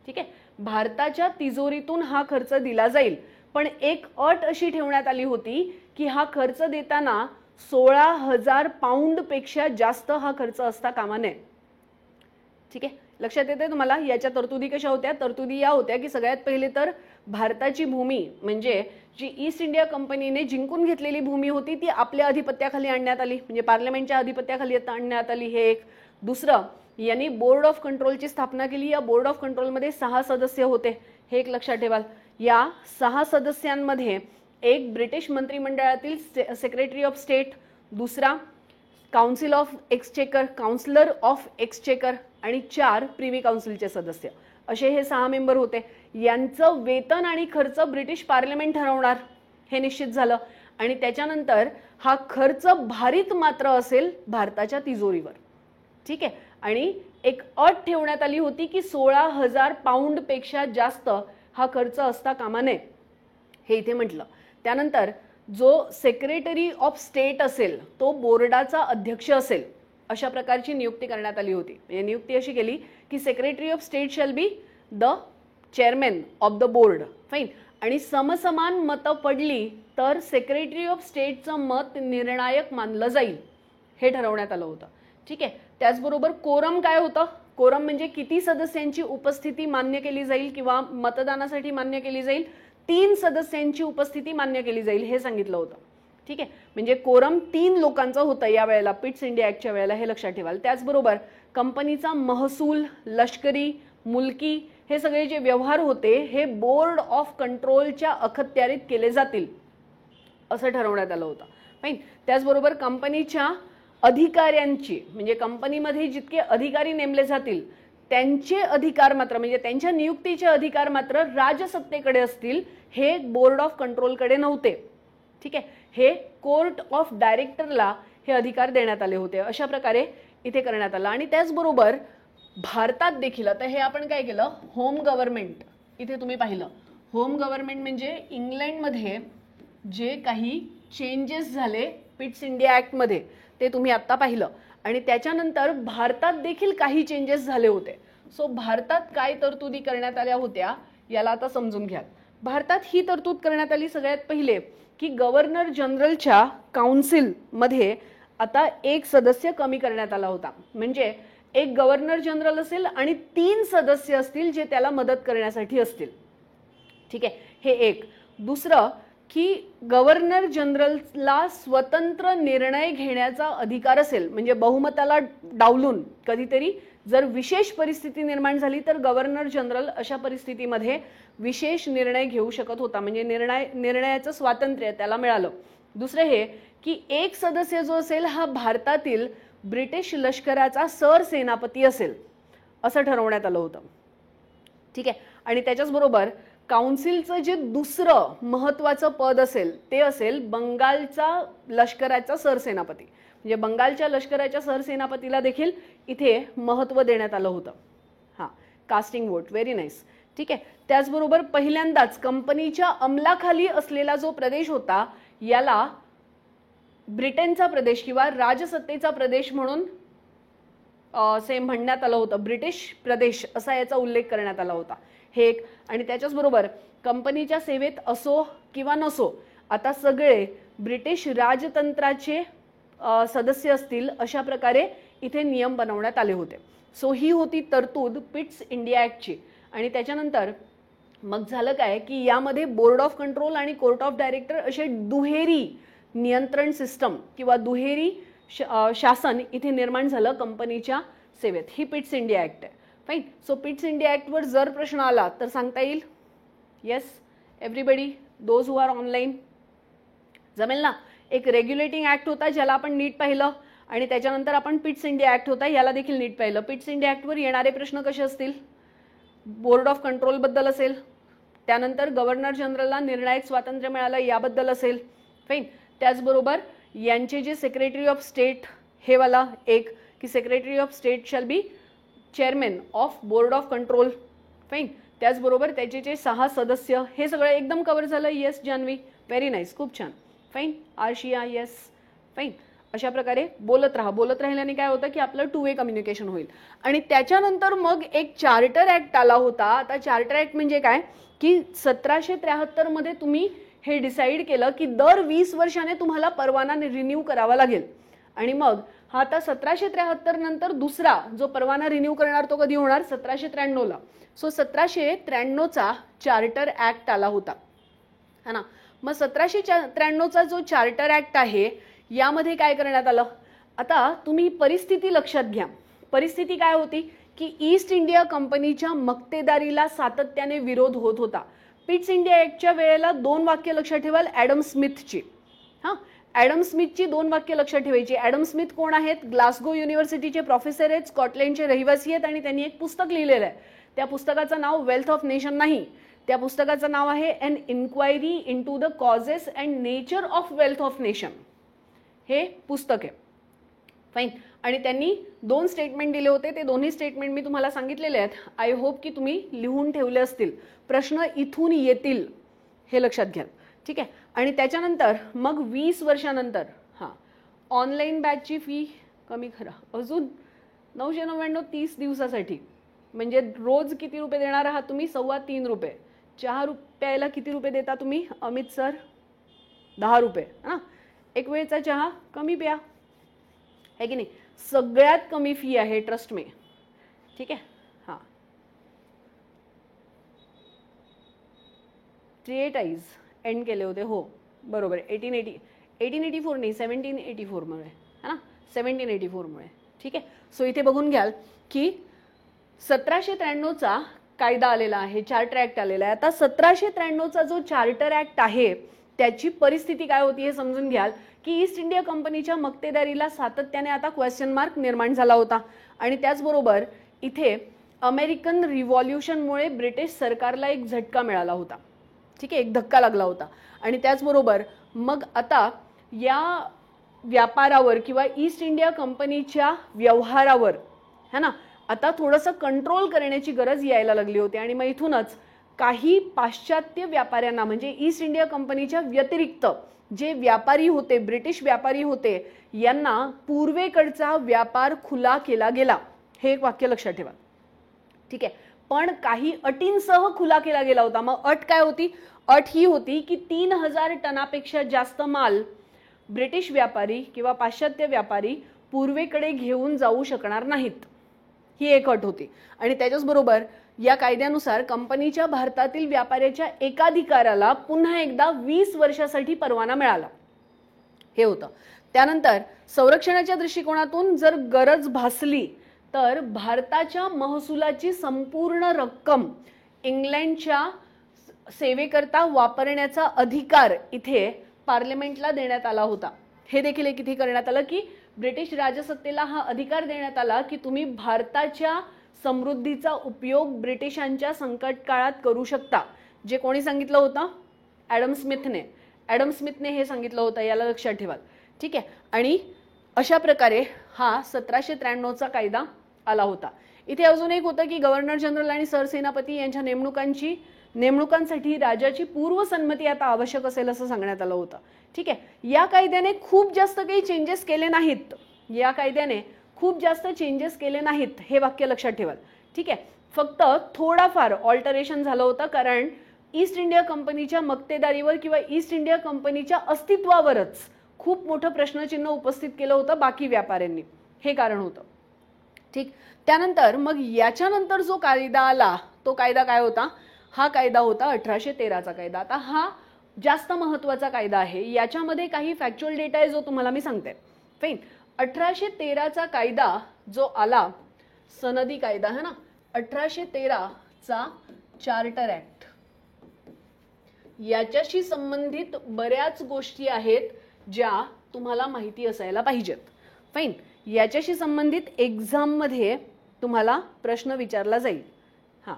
[SPEAKER 1] ठीक आहे. भारताच्या तिजोरीतून हा खर्च दिला जाईल. पण एक अट अशी ठेवण्यात आली होती की हा खर्च देताना 16,000 पाऊंड पेक्षा जास्त हा खर्च असता कामा नये. ठीक आहे. लक्षात येते तुम्हाला? याच्या तरतुदी कशा होत्या? तरतुदी या होत्या की सगळ्यात पहिले तर भारताची भूमी म्हणजे जी ईस्ट इंडिया कंपनीने जिंकून घेतलेली भूमी होती ती आपल्या अधिपत्याखाली आणण्यात आली, म्हणजे पार्लमेंटच्या अधिपत्याखाली आणण्यात आली. हे एक. दुसरं, यांनी बोर्ड ऑफ कंट्रोलची स्थापना केली. या बोर्ड ऑफ कंट्रोलमध्ये 6 सदस्य होते, हे एक लक्षात ठेवाल. या 6 सदस्यांमध्ये एक ब्रिटिश मंत्रिमंडळातील सेक्रेटरी ऑफ स्टेट, दुसरा council of exchequer, counsellor of exchequer आणि 4 प्रिव्ही काउन्सिलचे सदस्य, असे हे 6 मेंबर होते. यांचं वेतन आणि खर्च ब्रिटिश पार्लमेंट ठरवणार हे निश्चित झालं. आणि त्याच्यानंतर हा खर्च भारित मात्र असेल भारताच्या तिजोरीवर. ठीक आहे. आणि एक अट ठेवण्यात आली होती की 16,000 पाऊंड पेक्षा जास्त हा खर्च असता कामा नये, हे इथे म्हटलं. त्यानंतर जो सेक्रेटरी ऑफ स्टेट असेल तो बोर्डाचा अध्यक्ष असेल, अशा प्रकारची नियुक्ती करण्यात आली होती. म्हणजे नियुक्ती अशी केली की secretary of state shall be the chairman of the board. Fine. आणि समसमान मतं पडली तर सेक्रेटरी ऑफ स्टेटचं मत निर्णायक मानलं जाईल, हे ठरवण्यात आलं होतं. ठीक आहे. त्याचबरोबर कोरम काय होतं? कोरम म्हणजे किती सदस्यांची उपस्थिती मान्य केली जाईल किंवा मतदानासाठी मान्य केली जाईल? 3 सदस्यांची उपस्थिती मान्य केली जाईल, हे सांगितलं होतं. ठीक आहे. म्हणजे कोरम 3 लोकांचं होतं या वेळेला, पिट्स इंडिया ऍक्टच्या वेळेला, हे लक्षात ठेवाल. त्याचबरोबर कंपनीचा महसूल, लष्करी, मुलकी हे सगळे जे व्यवहार होते हे बोर्ड ऑफ कंट्रोलच्या अखत्यारीत केले जातील असं ठरवण्यात आलं होतं. फाईन. त्याचबरोबर कंपनीच्या अधिकाऱ्यांची म्हणजे कंपनीमध्ये जितके अधिकारी नेमले जातील त्यांचे अधिकार मात्र म्हणजे त्यांच्या नियुक्तीचे अधिकार मात्र राजसत्तेकडे असतील, हे बोर्ड ऑफ कंट्रोलकडे नव्हते. ठीक आहे. हे कोर्ट ऑफ डायरेक्टरला हे अधिकार देण्यात आले होते. अशा प्रकारे इथे करण्यात आलं. आणि त्याचबरोबर भारतात देखील आता हे आपण काय केलं, होम गव्हर्नमेंट, इथे तुम्ही पाहिलं होम गव्हर्नमेंट म्हणजे इंग्लंडमध्ये जे काही चेंजेस झाले पिट्स इंडिया ऍक्टमध्ये ते तुम्ही आता पाहिलं. आणि त्याच्यानंतर भारतात देखील काही चेंजेस झाले होते. सो भारतात काय तरतुदी करण्यात आल्या होत्या याला आता समजून घ्या. भारतात ही तरतूद करण्यात आली सगळ्यात पहिले की गव्हर्नर जनरलच्या काउन्सिलमध्ये आता एक सदस्य कमी करण्यात आला होता. म्हणजे एक गव्हर्नर जनरल असेल आणि 3 सदस्य असतील जे त्याला मदत करण्यासाठी असतील. ठीक आहे. हे एक. दुसरं की गव्हर्नर जनरलला स्वतंत्र निर्णय घेण्याचा अधिकार असेल, म्हणजे बहुमताला डावलून कधीतरी जर विशेष परिस्थिती निर्माण झाली तर गव्हर्नर जनरल अशा परिस्थितीमध्ये विशेष निर्णय घेऊ शकत होता, म्हणजे निर्णयाचं स्वातंत्र्य त्याला मिळालं. दुसरं हे की एक सदस्य जो असेल हा भारतातील ब्रिटिश लष्कराचा सरसेनापती असेल असं ठरवण्यात आलं होतं. ठीक आहे. आणि त्याच्याच बरोबर काउन्सिलचं जे दुसरं महत्वाचं पद असेल ते असेल बंगालचा लष्कराचा सरसेनापती. म्हणजे बंगालच्या लष्कराच्या सरसेनापतीला देखील इथे महत्व देण्यात आलं होतं. हां, कास्टिंग वोट, व्हेरी नाईस. ठीक आहे. त्याचबरोबर पहिल्यांदाच कंपनीच्या अंमलाखाली असलेला जो प्रदेश होता याला ब्रिटनचा प्रदेश किंवा राजसत्तेचा प्रदेश म्हणून म्हणण्यात आलं होतं. ब्रिटिश प्रदेश असा याचा उल्लेख करण्यात आला होता. हे एक. आणि त्याच्याच बरोबर कंपनीच्या सेवेत असो किंवा नसो आता सगळे ब्रिटिश राजतंत्राचे सदस्य असतील अशा प्रकारे इथे नियम बनवण्यात आले होते. सो ही होती तरतूद पिट्स इंडिया ॲक्टची. आणि त्याच्यानंतर मग झालं काय की यामध्ये बोर्ड ऑफ कंट्रोल आणि कोर्ट ऑफ डायरेक्टर असे दुहेरी नियंत्रण सिस्टम किंवा दुहेरी शासन इथे निर्माण झालं कंपनीच्या सेवेत. ही पिट्स इंडिया ॲक्ट आहे. फाईन. सो पिट्स इंडिया ॲक्टवर जर प्रश्न आला तर सांगता येईल. Yes everybody, those who are online, जमेल ना. एक रेग्युलेटिंग ॲक्ट होता ज्याला आपण नीट पाहिलं आणि त्याच्यानंतर आपण पिट्स इंडिया ॲक्ट होता याला देखील नीट पाहिलं. पिट्स इंडिया ॲक्टवर येणारे प्रश्न कसे असतील? बोर्ड ऑफ कंट्रोल बद्दल असेल, त्यानंतर गव्हर्नर जनरलला निर्णायक स्वातंत्र्य मिळालं याबद्दल असेल. फाईन. त्याचबरोबर यांचे जे सेक्रेटरी ऑफ स्टेट हे वाला एक की secretary of state shall be chairman of board of control. Fine. त्याचबरोबर त्याचे जे 6 सदस्य हे सगळं एकदम कव्हर झालं. येस जान्हवी, व्हेरी नाईस, खूप छान. फाईन. आर्शिया, येस. फाईन. अशा प्रकारे बोलत राहा. बोलत राहिल्याने काय होतं की आपलं 2 वे कम्युनिकेशन होईल. आणि त्याच्यानंतर मग एक चार्टर ॲक्ट आला होता. आता चार्टर ॲक्ट म्हणजे काय की 1773 मध्ये तुम्ही हे डिसाईड केलं की दर 20 वर्षाने तुम्हाला परवाना रिन्यू करावा लागेल. आणि मग हा आता 1773 नंतर दुसरा जो परवाना रिन्यू करणार तो कधी होणार? 1793ला. सो 1793चा चार्टर ॲक्ट आला होता, है ना. मग 1793चा जो चार्टर ॲक्ट आहे यामध्ये काय करण्यात आलं? आता तुम्ही परिस्थिती लक्षात घ्या. परिस्थिती काय होती की ईस्ट इंडिया कंपनीच्या मक्तेदारीला सातत्याने विरोध होत होता. पिट्स इंडिया ॲक्टच्या वेळेला 2 वाक्य लक्षात ठेवाल ॲडम स्मिथची. हां, ॲडम स्मिथची 2 वाक्य लक्षात ठेवायची. ॲडम स्मिथ कोण आहेत? ग्लासगो युनिव्हर्सिटीचे प्रोफेसर आहेत, स्कॉटलँडचे रहिवासी आहेत आणि त्यांनी एक पुस्तक लिहिलेलं आहे. त्या पुस्तकाचं नाव वेल्थ ऑफ नेशन नाही, त्या पुस्तकाचं नाव आहे an inquiry into the causes and nature of wealth of nation. हे पुस्तक आहे. फाईन. आणि त्यांनी 2 स्टेटमेंट दिले होते. ते दोन्ही स्टेटमेंट मी तुम्हाला सांगितलेले आहेत. आय होप की तुम्ही लिहून ठेवले असतील. प्रश्न इथून येतील हे लक्षात घ्या. ठीक आहे. आणि त्याच्यानंतर मग 20 वर्षानंतर ऑनलाईन बॅचची फी कमी करा अजून 999 30 दिवसासाठी. म्हणजे रोज किती रुपये देणार आहात तुम्ही? 3.25 रुपये. चहा प्यायला किती रुपये देता तुम्ही अमित सर? 10 रुपये. हां, एक वेळचा चहा कमी प्या, आहे की नाही. सगळ्यात कमी फी आहे, ट्रस्ट मी. ठीक आहे. हां, ट्रिएटाईज एंड केले होते. हो बरोबर. 1884 नाही 1784 मुळे, है ना, 1784 मुळे. ठीक आहे. सो इथे बघून घ्याल की 1793चा कायदा आलेला आहे, चार्टर ॲक्ट आलेला आहे. आता 1793चा जो चार्टर ॲक्ट आहे त्याची परिस्थिती काय होती हे समजून घ्याल की ईस्ट इंडिया कंपनीच्या मक्तेदारीला सातत्याने आता क्वेश्चन मार्क निर्माण झाला होता. आणि त्याचबरोबर इथे अमेरिकन रिव्हॉल्युशनमुळे ब्रिटिश सरकारला एक झटका मिळाला होता. ठीक आहे, एक धक्का लागला होता. आणि त्याचबरोबर मग आता या व्यापारावर किंवा ईस्ट इंडिया कंपनीच्या व्यवहारावर, है ना, आता थोडंसं कंट्रोल करण्याची गरज यायला लागली होती. आणि मग इथूनच काही पाश्चात्य व्यापाऱ्यांना म्हणजे ईस्ट इंडिया कंपनीच्या व्यतिरिक्त जे व्यापारी होते, ब्रिटिश व्यापारी होते, यांना पूर्वेकडचा व्यापार खुला केला गेला. हे एक वाक्य लक्षात ठेवा. ठीक आहे. पण काही अटींसह खुला केला गेला होता. मग अट काय होती? अट ही होती की 3000 टनापेक्षा जास्त माल ब्रिटिश व्यापारी किंवा पाश्चात्य व्यापारी पूर्वेकडे घेऊन जाऊ शकणार नाहीत. ही एक अट होती. आणि त्याच्याच बरोबर या कायद्यानुसार कंपनीच्या भारतातील व्यापाऱ्याच्या एकाधिकाराला पुन्हा एकदा 20 वर्षासाठी परवाना मिळाला. हे होतं. त्यानंतर संरक्षणाच्या दृष्टिकोनातून जर गरज भासली तर भारताच्या महसुलाची संपूर्ण रक्कम इंग्लंडच्या सेवेकरता वापरण्याचा अधिकार इथे पार्लमेंटला देण्यात आला होता. हे देखील एक इथे करण्यात आलं की ब्रिटिश राजसत्तेला हा अधिकार देण्यात आला की तुम्ही भारताच्या समृद्धीचा उपयोग ब्रिटिशांच्या संकट काळात करू शकता. जे कोणी सांगितलं होतं? ॲडम स्मिथने. ॲडम स्मिथने हे सांगितलं होतं, याला लक्षात ठेवाल. ठीक आहे. आणि अशा प्रकारे हा 1793चा कायदा आला होता. इथे अजून एक होतं की गव्हर्नर जनरल आणि सरसेनापती यांच्या नेमणुकांसाठी राजाची पूर्वसंमती आता आवश्यक असेल असं सांगण्यात आलं होतं. ठीक आहे. या कायद्याने खूप जास्त काही चेंजेस केले नाहीत. या कायद्याने खूप जास्त चेंजेस केले नाहीत, हे वाक्य लक्षात ठेवाल. ठीक आहे. फक्त थोडाफार ऑल्टरेशन झालं होतं, कारण ईस्ट इंडिया कंपनीच्या मक्तेदारीवर किंवा ईस्ट इंडिया कंपनीच्या अस्तित्वावरच खूप मोठं प्रश्नचिन्ह उपस्थित केलं होतं बाकी व्यापाऱ्यांनी. हे कारण होतं. ठीक. त्यानंतर मग याच्यानंतर जो कायदा आला तो कायदा काय होता? हा कायदा होता 1813चा कायदा. आता हा जास्त महत्वाचा कायदा आहे. याच्यामध्ये काही फॅक्च्युअल डेटा आहे जो तुम्हाला मी सांगते. फाईन. 1813चा कायदा जो आला, सनदी कायदा है ना, 1813चा चार्टर ऍक्ट, याच्याशी संबंधित बऱ्याच गोष्टी आहेत ज्या तुम्हाला माहिती असायला पाहिजेत. फाईन. याच्याशी संबंधित एक्झाम मध्ये तुम्हाला प्रश्न विचारला जाईल. हा,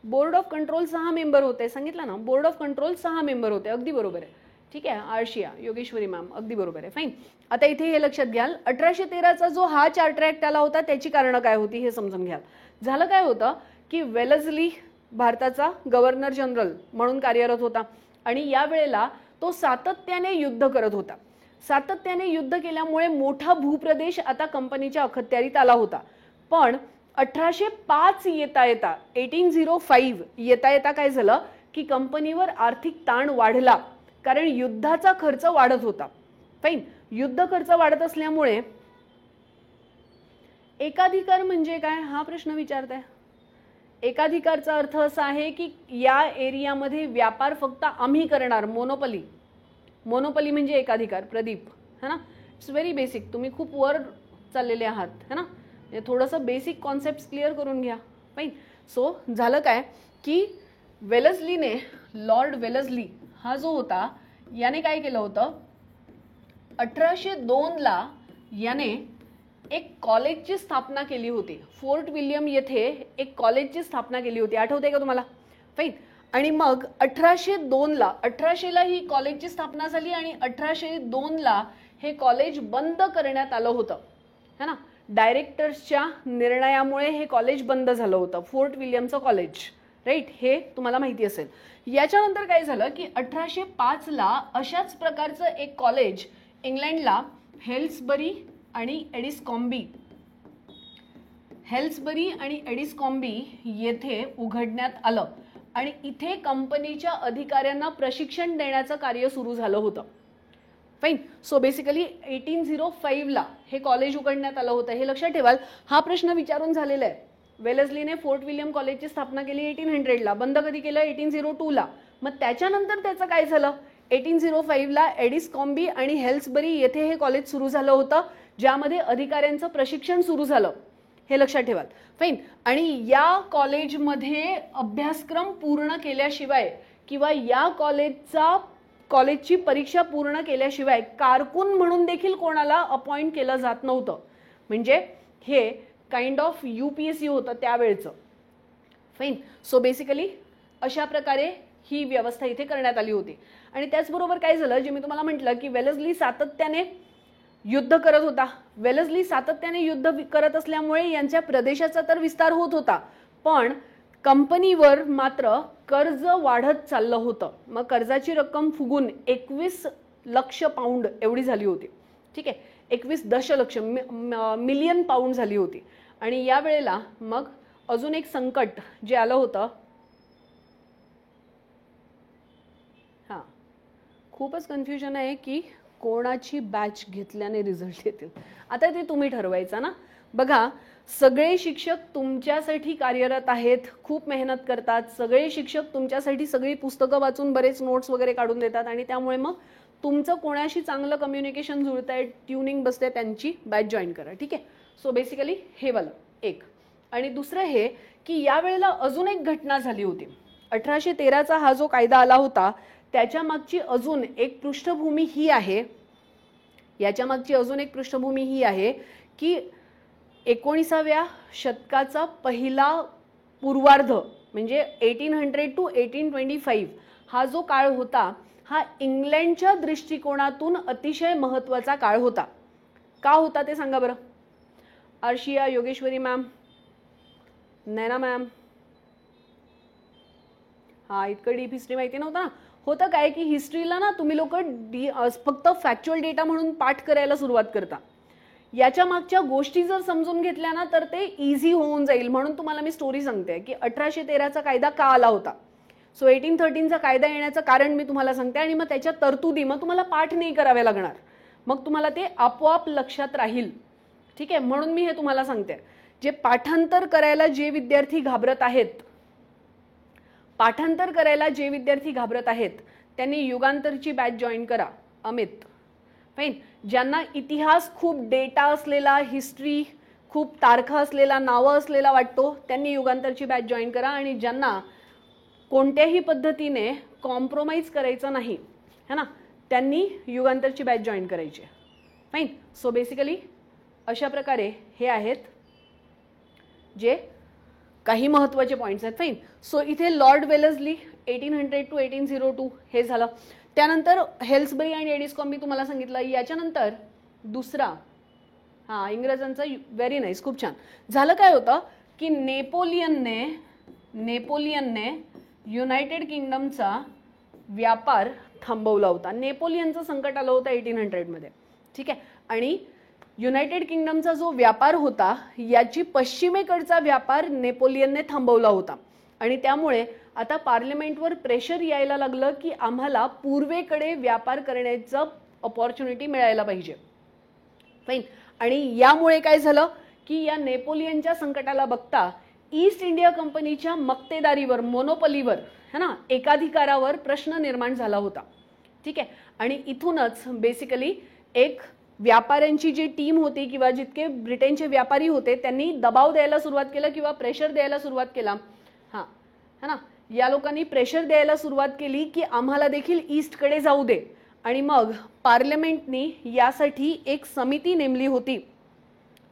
[SPEAKER 1] बोर्ड ऑफ कंट्रोल 6 मेंबर होते, सांगितलं ना, बोर्ड ऑफ कंट्रोल 6 मेंबर होते. अगदी बरोबर आहे. ठीक आहे. आळशिया योगेश्वरी मॅम, अगदी बरोबर आहे. फाईन. आता इथे हे लक्षात घ्याल, 1813चा जो हा चार्टर ऍक्ट आला होता त्याची कारणं काय होती हे समजून घ्याल. झालं काय होतं की वेलस्ली भारताचा गव्हर्नर जनरल म्हणून कार्यरत होता आणि या वेळेला तो सातत्याने युद्ध करत होता. सातत्याने युद्ध केल्यामुळे मोठा भूप्रदेश आता कंपनीच्या अखत्यारीत आला होता. पण 1805 येता येता 1805 येता येता काय झालं की कंपनीवर आर्थिक ताण वाढला, कारण युद्धाचा खर्च वाढत होता. फाईन. युद्ध खर्च वाढत असल्यामुळे एकाधिकार म्हणजे काय हा प्रश्न विचारताय. एकाधिकारचा अर्थ असा आहे की या एरियामध्ये व्यापार फक्त आम्ही करणार, मोनोपली. मोनोपली म्हणजे एकाधिकार. प्रदीप, है ना, इट्स व्हेरी बेसिक. तुम्ही खूप वर चाललेले आहात, है ना, थोडंसं बेसिक कॉन्सेप्ट क्लिअर करून घ्या. फाईन. सो झालं काय की वेलस्लीने, लॉर्ड वेलस्ली हा जो होता याने काय केलं होतं, 1802ला याने एक कॉलेजची स्थापना केली होती. फोर्ट विल्यम येथे एक कॉलेजची स्थापना केली होती, आठवते का तुम्हाला? फाईन. आणि मग 1802ला 1800ला ही कॉलेजची स्थापना झाली आणि 1802ला हे कॉलेज बंद करण्यात आलं होतं, है ना. डायरेक्टर्सच्या निर्णयामुळे हे कॉलेज बंद झालं होतं, फोर्ट विल्यमचं कॉलेज. राईट. हे तुम्हाला माहिती असेल. याच्यानंतर काय झालं की 1805ला अशाच प्रकारचं एक कॉलेज इंग्लंडला हेल्सबरी आणि एडिसकॉम्बी येथे उघडण्यात आलं आणि इथे कंपनीच्या अधिकाऱ्यांना प्रशिक्षण देण्याचं कार्य सुरू झालं होतं. फाईन. सो बेसिकली 1805ला हे कॉलेज उघडण्यात आलं होतं, हे लक्षात ठेवाल. हा प्रश्न विचारून झालेला आहे. वेलस्लीने फोर्ट विल्यम कॉलेजची स्थापना केली 1800ला, बंद कधी केलं? 1802ला. मग त्याच्यानंतर त्याचं काय झालं? 1805ला एडिसकॉम्बी आणि हेल्सबरी येथे हे कॉलेज सुरू झालं होतं, ज्यामध्ये अधिकाऱ्यांचं प्रशिक्षण सुरू झालं, हे लक्षात ठेवाल. फाईन. आणि या कॉलेजमध्ये अभ्यासक्रम पूर्ण केल्याशिवाय किंवा या कॉलेजची परीक्षा पूर्ण केल्याशिवाय कारकून म्हणून देखील कोणाला अपॉइंट केलं जात नव्हतं. म्हणजे हे काइंड ऑफ UPSC होतं त्यावेळचं. फाईन. सो बेसिकली अशा प्रकारे ही व्यवस्था इथे करण्यात आली होती. आणि त्याचबरोबर काय झालं, जे मी तुम्हाला म्हटलं की वेलस्ली सातत्याने युद्ध करत होता. वेलस्ली सातत्याने युद्ध करत असल्यामुळे यांच्या प्रदेशाचा तर विस्तार होत होता, पण कंपनीवर मात्र कर्ज वाढत चाललं होतं. मग कर्जाची रक्कम फुगून 21 लक्ष पाऊंड एवढी झाली होती. ठीक आहे. 21 दशलक्ष मिलियन पाऊंड झाली होती. आणि या वेळेला मग अजून एक संकट जे आलं होतं, हां, खूपच कन्फ्युजन आहे की कोणाची बॅच घेतल्याने रिझल्ट येतील. आता ते तुम्ही ठरवायचं ना. बघा, सगळे शिक्षक तुमच्यासाठी कार्यरत आहेत, खूप मेहनत करतात. सगळे शिक्षक तुमच्यासाठी सगळी पुस्तकं वाचून बरेच नोट्स वगैरे काढून देतात आणि त्यामुळे मग तुमचं कोणाशी चांगलं कम्युनिकेशन जुळतंय, ट्युनिंग बसते, त्यांची बॅच जॉईन करा. ठीक आहे. सो बेसिकली हे वालं एक. आणि दुसरं हे की यावेळेला अजून एक घटना झाली होती. 1813चा हा जो कायदा आला होता त्याच्या मागची अजून एक पृष्ठभूमी ही आहे, याच्या मागची अजून एक पृष्ठभूमी ही आहे की 19व्या शतकाचा पहिला पूर्वार्ध म्हणजे 1800 to 1825 हा जो काळ होता हा इंग्लंडच्या दृष्टिकोनातून अतिशय महत्त्वाचा काळ होता. का होता ते सांगा बरं. अर्शिया, योगेश्वरी मॅम, नैना मॅम. हा, इतकं डीप हिस्ट्री माहिती नव्हता. होतं काय की हिस्ट्रीला ना तुम्ही लोक फक्त फॅक्च्युअल डेटा म्हणून पाठ करायला सुरुवात करता. याच्या मागच्या गोष्टी जर समजून घेतल्या ना तर ते इझी होऊन जाईल. म्हणून तुम्हाला मी स्टोरी सांगते की 1813चा कायदा का आला होता. सो 1813चा कायदा येण्याचं कारण मी तुम्हाला सांगते आणि मग त्याच्या तरतुदी मग तुम्हाला पाठ नाही करावे लागणार, मग तुम्हाला ते आपोआप लक्षात राहील. ठीक आहे, म्हणून मी हे तुम्हाला सांगते. जे पाठांतर करायला जे विद्यार्थी घाबरत आहेत, पाठांतर करायला जे विद्यार्थी घाबरत आहेत त्यांनी युगांतरची बॅच जॉईन करा. अमित फाईन. ज्यांना इतिहास खूप डेटा असलेला, हिस्ट्री खूप तारखा असलेला, नावं असलेला वाटतो त्यांनी युगांतरची बॅच जॉईन करा. आणि ज्यांना कोणत्याही पद्धतीने कॉम्प्रोमाइज करायचं नाही है ना त्यांनी युगांतरची बॅच जॉईन करायची. फाईन. सो बेसिकली अशा प्रकारे हे आहेत जे काही महत्त्वाचे पॉईंट्स आहेत. फाईन. सो इथे लॉर्ड वेलेस्ली 1800 to 1802 हे झालं. त्यानंतर हेल्सबरी आणि एडिस्कॉम मी तुम्हाला सांगितलं. याच्यानंतर दुसरा इंग्रजांचा व्हेरी नाईस, खूप छान. झालं काय होतं की नेपोलियनने युनायटेड किंगडमचा व्यापार थांबवला होता. नेपोलियनचं संकट आलं होतं 1800 मध्ये. ठीक आहे. आणि युनायटेड किंगडमचा जो व्यापार होता याची पश्चिमेकडचा व्यापार नेपोलियनने थांबवला होता. आणि त्यामुळे आता पार्लमेंटवर प्रेशर यायला लागलं की आम्हाला पूर्वेकडे व्यापार करण्याचं अपॉर्च्युनिटी मिळायला पाहिजे. फाईन. आणि यामुळे काय झालं की या नेपोलियनच्या संकटाला बघता ईस्ट इंडिया कंपनीच्या मक्तेदारीवर, मोनोपलीवर है ना, एकाधिकारावर प्रश्न निर्माण झाला होता. ठीक आहे. आणि इथूनच बेसिकली एक व्यापाऱ्यांची जी टीम होती किंवा जितके ब्रिटनचे व्यापारी होते त्यांनी दबाव द्यायला सुरुवात केलं किंवा प्रेशर द्यायला सुरुवात केला. हां है ना, या लोकांनी प्रेशर द्यायला सुरुवात केली की आम्हाला देखील ईस्टकडे जाऊ दे. आणि मग पार्लमेंटनी यासाठी एक समिती नेमली होती.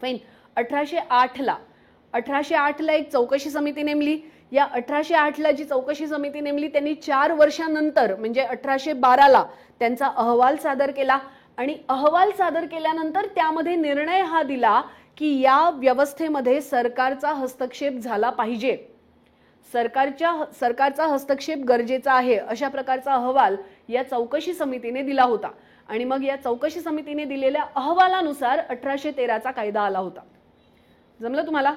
[SPEAKER 1] फाईन. 1808ला एक चौकशी समिती नेमली. या 1808ला जी चौकशी समिती नेमली त्यांनी 4 वर्षांनंतर म्हणजे 1812ला त्यांचा अहवाल सादर केला. आणि अहवाल सादर केल्यानंतर त्यामध्ये निर्णय हा दिला की या व्यवस्थेमध्ये सरकारचा हस्तक्षेप झाला पाहिजे, सरकारचा हस्तक्षेप गरजेचा आहे, अशा प्रकारचा अहवाल या चौकशी समितीने दिला होता. आणि मग या चौकशी समितीने दिलेल्या अहवालानुसार 1813चा कायदा आला होता. जमलं तुम्हाला.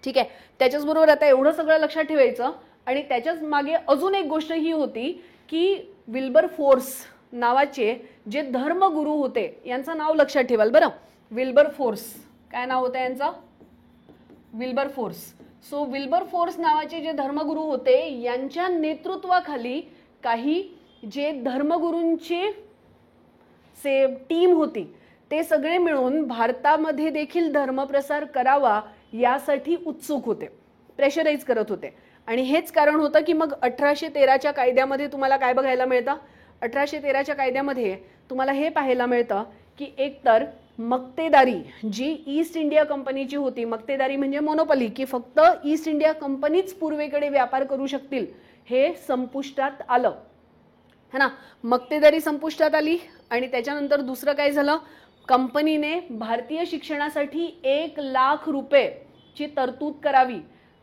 [SPEAKER 1] ठीक आहे. त्याच्याचबरोबर आता एवढं सगळं लक्षात ठेवायचं. आणि त्याच्याच मागे अजून एक गोष्ट ही होती की विल्बरफोर्स नावाचे जे धर्मगुरू होते यांचं नाव लक्षात ठेवाल बरं. विल्बरफोर्स, काय नाव होतं यांचं, विल्बरफोर्स. सो विल्बरफोर्स नावाचे जे धर्मगुरू होते यांच्या नेतृत्वाखाली काही जे धर्मगुरूंची टीम होती ते सगळे मिळून भारतामध्ये देखील धर्मप्रसार करावा यासाठी उत्सुक होते, प्रेशराईज करत होते. आणि हेच कारण होतं की मग 1813च्या कायद्यामध्ये तुम्हाला काय बघायला मिळतं. 1813च्या कायद्यामध्ये तुम्हाला हे पाहायला मिळतं की एकतर मक्तेदारी जी ईस्ट इंडिया कंपनीची होती, मक्तेदारी म्हणजे मोनोपली, की फक्त ईस्ट इंडिया कंपनीच पूर्वेकडे व्यापार करू शकतील, हे संपुष्टात आलं है ना. मक्तेदारी संपुष्टात आली. आणि त्याच्यानंतर दुसरं काय झालं, कंपनीने भारतीय शिक्षणासाठी 1 लाख रुपयेची तरतूद करावी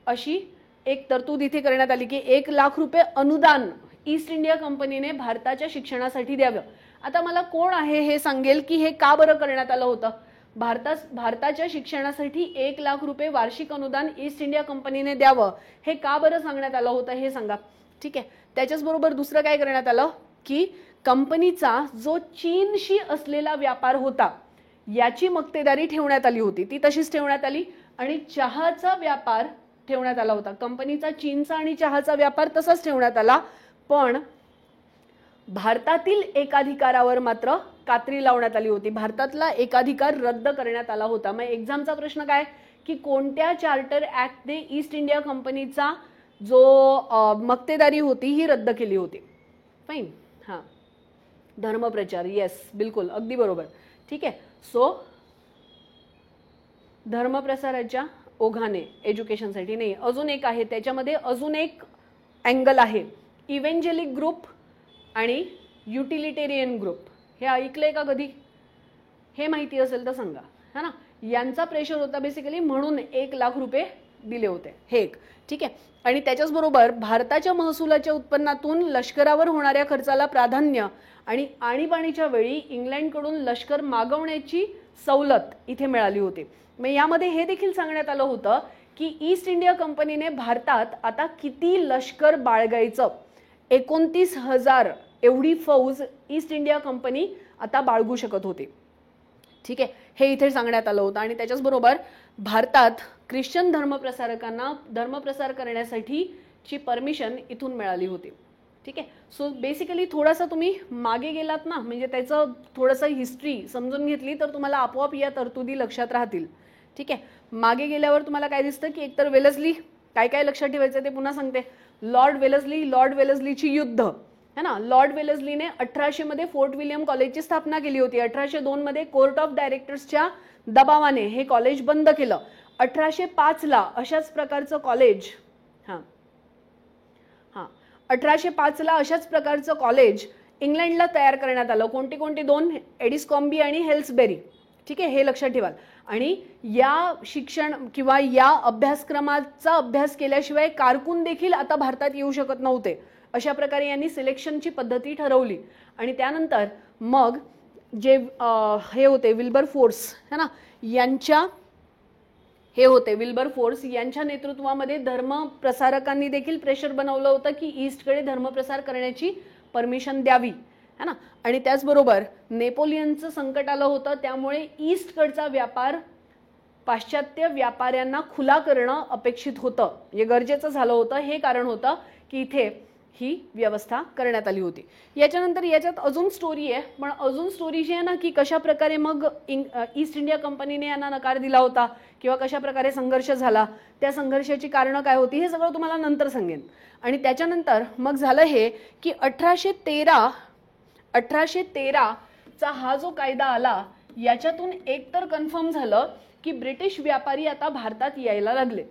[SPEAKER 1] अशी एक तरतूद इथे करण्यात आली की 1 लाख रुपये अनुदान ईस्ट इंडिया कंपनीने भारताच्या शिक्षणासाठी द्यावं. आता मला कोण आहे हे सांगेल की हे का बरं करण्यात आलं होतं. भारताच्या शिक्षणासाठी 1 लाख रुपये वार्षिक अनुदान ईस्ट इंडिया कंपनीने द्यावं हे का बरं सांगण्यात आलं होतं हे सांगा. ठीक आहे. त्याच्याचबरोबर दुसरं काय करण्यात आलं की कंपनीचा जो चीनशी असलेला व्यापार होता याची मक्तेदारी ठेवण्यात आली होती, ती तशीच ठेवण्यात आली. आणि चहाचा व्यापार ठेवण्यात आला होता. कंपनीचा चीनचा आणि चहाचा व्यापार तसाच ठेवण्यात आला. पण भारतातील एकाधिकारावर मात्र कात्री लावण्यात आली होती. भारतातला एकाधिकार रद्द करण्यात आला होता. मग एक्झामचा प्रश्न काय की कोणत्या चार्टर ऍक्टने ईस्ट इंडिया कंपनीचा जो मक्तेदारी होती ही रद्द केली होती. फाईन. हां, धर्मप्रचार. येस, बिलकुल, अगदी बरोबर. ठीक आहे. सो धर्मप्रसाराच्या ओघाने एज्युकेशनसाठी नाही, अजून एक आहे त्याच्यामध्ये, अजून एक अँगल आहे, इव्हेंजेलिक ग्रुप आणि युटिलिटेरियन ग्रुप. हे ऐकलंय का कधी? हे माहिती असेल तर सांगा, है ना. यांचा प्रेशर होता बेसिकली, म्हणून 1,00,000 रुपये दिले होते, हे एक. ठीक आहे. आणि त्याच्याच बरोबर भारताच्या महसुलाच्या उत्पन्नातून लष्करावर होणाऱ्या खर्चाला प्राधान्य आणि आणीबाणीच्या वेळी इंग्लंडकडून लष्कर मागवण्याची सवलत इथे मिळाली होती. मग यामध्ये हे देखील सांगण्यात आलं होतं की ईस्ट इंडिया कंपनीने भारतात आता किती लष्कर बाळगायचं, 29,000 एवढी फौज ईस्ट इंडिया कंपनी आता बाळगू शकत होती. ठीक आहे, हे इथे सांगण्यात आलं होतं. आणि त्याच्याच बरोबर भारतात ख्रिश्चन धर्मप्रसारकांना धर्मप्रसार करण्यासाठी ची परमिशन इथून मिळाली होती. ठीक आहे. सो बेसिकली थोडासा तुम्ही मागे गेलात ना, म्हणजे त्याचं थोडंसं हिस्ट्री समजून घेतली तर तुम्हाला आपोआप या तरतुदी लक्षात राहतील. ठीक आहे. मागे गेल्यावर तुम्हाला काय दिसतं की एकतर वेलस्ली, काय काय लक्षात ठेवायचं ते पुन्हा सांगते. लॉर्ड वेलस्लीची युद्ध, है ना. लॉर्ड वेलस्लीने 1800 मध्ये फोर्ट विलियम कॉलेजची स्थापना केली होती. 1802 मध्ये कोर्ट ऑफ डायरेक्टर्सच्या दबावाने हे कॉलेज बंद केलं. 1805 ला अशाच प्रकारचं कॉलेज 1805 ला अशाच प्रकारचं कॉलेज इंग्लंडला तयार करण्यात आलं. कोणती कोणती? 2, एडिस्कॉम्बी आणि हेल्सबेरी. ठीक आहे, हे लक्षात ठेवाल. आणि या शिक्षण किंवा या अभ्यासक्रमाचा अभ्यास केल्याशिवाय कारकून देखील आता भारतात येऊ शकत नव्हते. अशा प्रकारे यांनी सिलेक्शनची पद्धती ठरवली. आणि त्यानंतर मग जे हे होते विल्बरफोर्स, है ना, विल्बरफोर्स यांच्या नेतृत्वामध्ये धर्मप्रसारकांनी देखील प्रेशर बनवलं होतं की ईस्टकडे धर्मप्रसार करण्याची परमिशन द्यावी, है ना. आणि त्याचबरोबर नेपोलियनचं संकट आलं होतं, त्यामुळे ईस्टकडचा व्यापार पाश्चात्य व्यापाऱ्यांना खुला करणं अपेक्षित होतं, हे गरजेचं झालं होतं. हे कारण होतं की इथे ही व्यवस्था करण्यात आली होती. याच्यानंतर याच्यात अजून स्टोरी आहे, पण अजून स्टोरी जी आहे ना की कशा प्रकारे मग ईस्ट इंडिया कंपनीने यांना नकार दिला होता किंवा कशा प्रकारे संघर्ष झाला, त्या संघर्षाची कारणं काय होती, हे सगळं तुम्हाला नंतर सांगेन. आणि त्याच्यानंतर मग झालं हे की 1813 चा हा जो कायदा आला, याच्यातून एकतर कन्फर्म झालं की ब्रिटिश व्यापारी आता भारतात यायला लागले.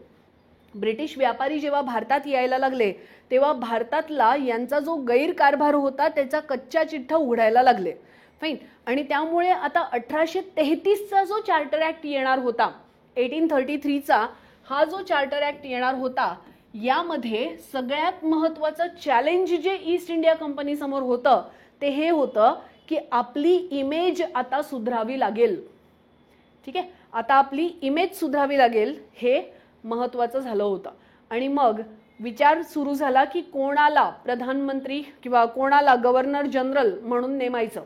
[SPEAKER 1] ब्रिटिश व्यापारी जेव्हा भारतात यायला लागले तेव्हा भारतातला यांचा जो गैरकारभार होता त्याचा कच्चा चिठ्ठा उघडायला लागले. फाईन. आणि त्यामुळे आता 1833चा जो चार्टर ऍक्ट येणार होता, 1833 चा हा जो चार्टर ऍक्ट येणार होता, यामध्ये सगळ्यात महत्वाचं चॅलेंज जे ईस्ट इंडिया कंपनी समोर होतं ते हे होतं की आपली इमेज आता सुधारावी लागेल. ठीक आहे, आता आपली इमेज सुधारावी लागेल, हे महत्वाचं झालं होतं. आणि मग विचार सुरू झाला की कोणाला प्रधानमंत्री किंवा कोणाला गव्हर्नर जनरल म्हणून नेमायचं.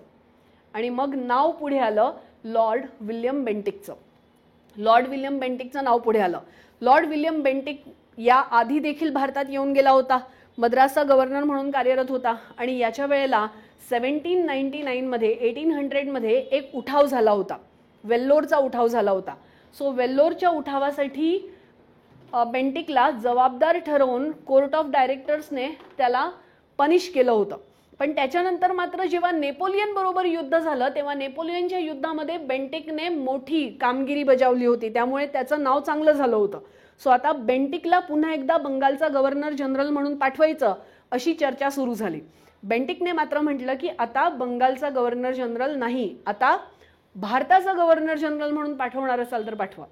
[SPEAKER 1] आणि मग नाव पुढे आलं लॉर्ड विल्यम बेंटिकचं. नाव पुढे आलं. लॉर्ड विल्यम बेंटिक या आधी देखील भारतात येऊन गेला होता, मद्रासचा गव्हर्नर म्हणून कार्यरत होता. आणि याच्या वेळेला 1799 मध्ये 1800 मध्ये एक उठाव झाला होता, वेल्लोरचा उठाव झाला होता. सो वेल्लोरच्या उठावासाठी बेंटिकला जबाबदार ठरवून कोर्ट ऑफ डायरेक्टर्सने त्याला पनिश केलं होतं. पण त्याच्यानंतर मात्र जेव्हा नेपोलियन बरोबर युद्ध झालं तेव्हा नेपोलियनच्या युद्धामध्ये बेंटिकने मोठी कामगिरी बजावली होती, त्यामुळे त्याचं नाव चांगलं झालं होतं. सो आता बेंटिकला पुन्हा एकदा बंगालचा गव्हर्नर जनरल म्हणून पाठवायचं अशी चर्चा सुरू झाली. बेंटिकने मात्र म्हटलं की आता बंगालचा गव्हर्नर जनरल नाही, आता भारताचा गव्हर्नर जनरल म्हणून पाठवणार असाल तर पाठवा.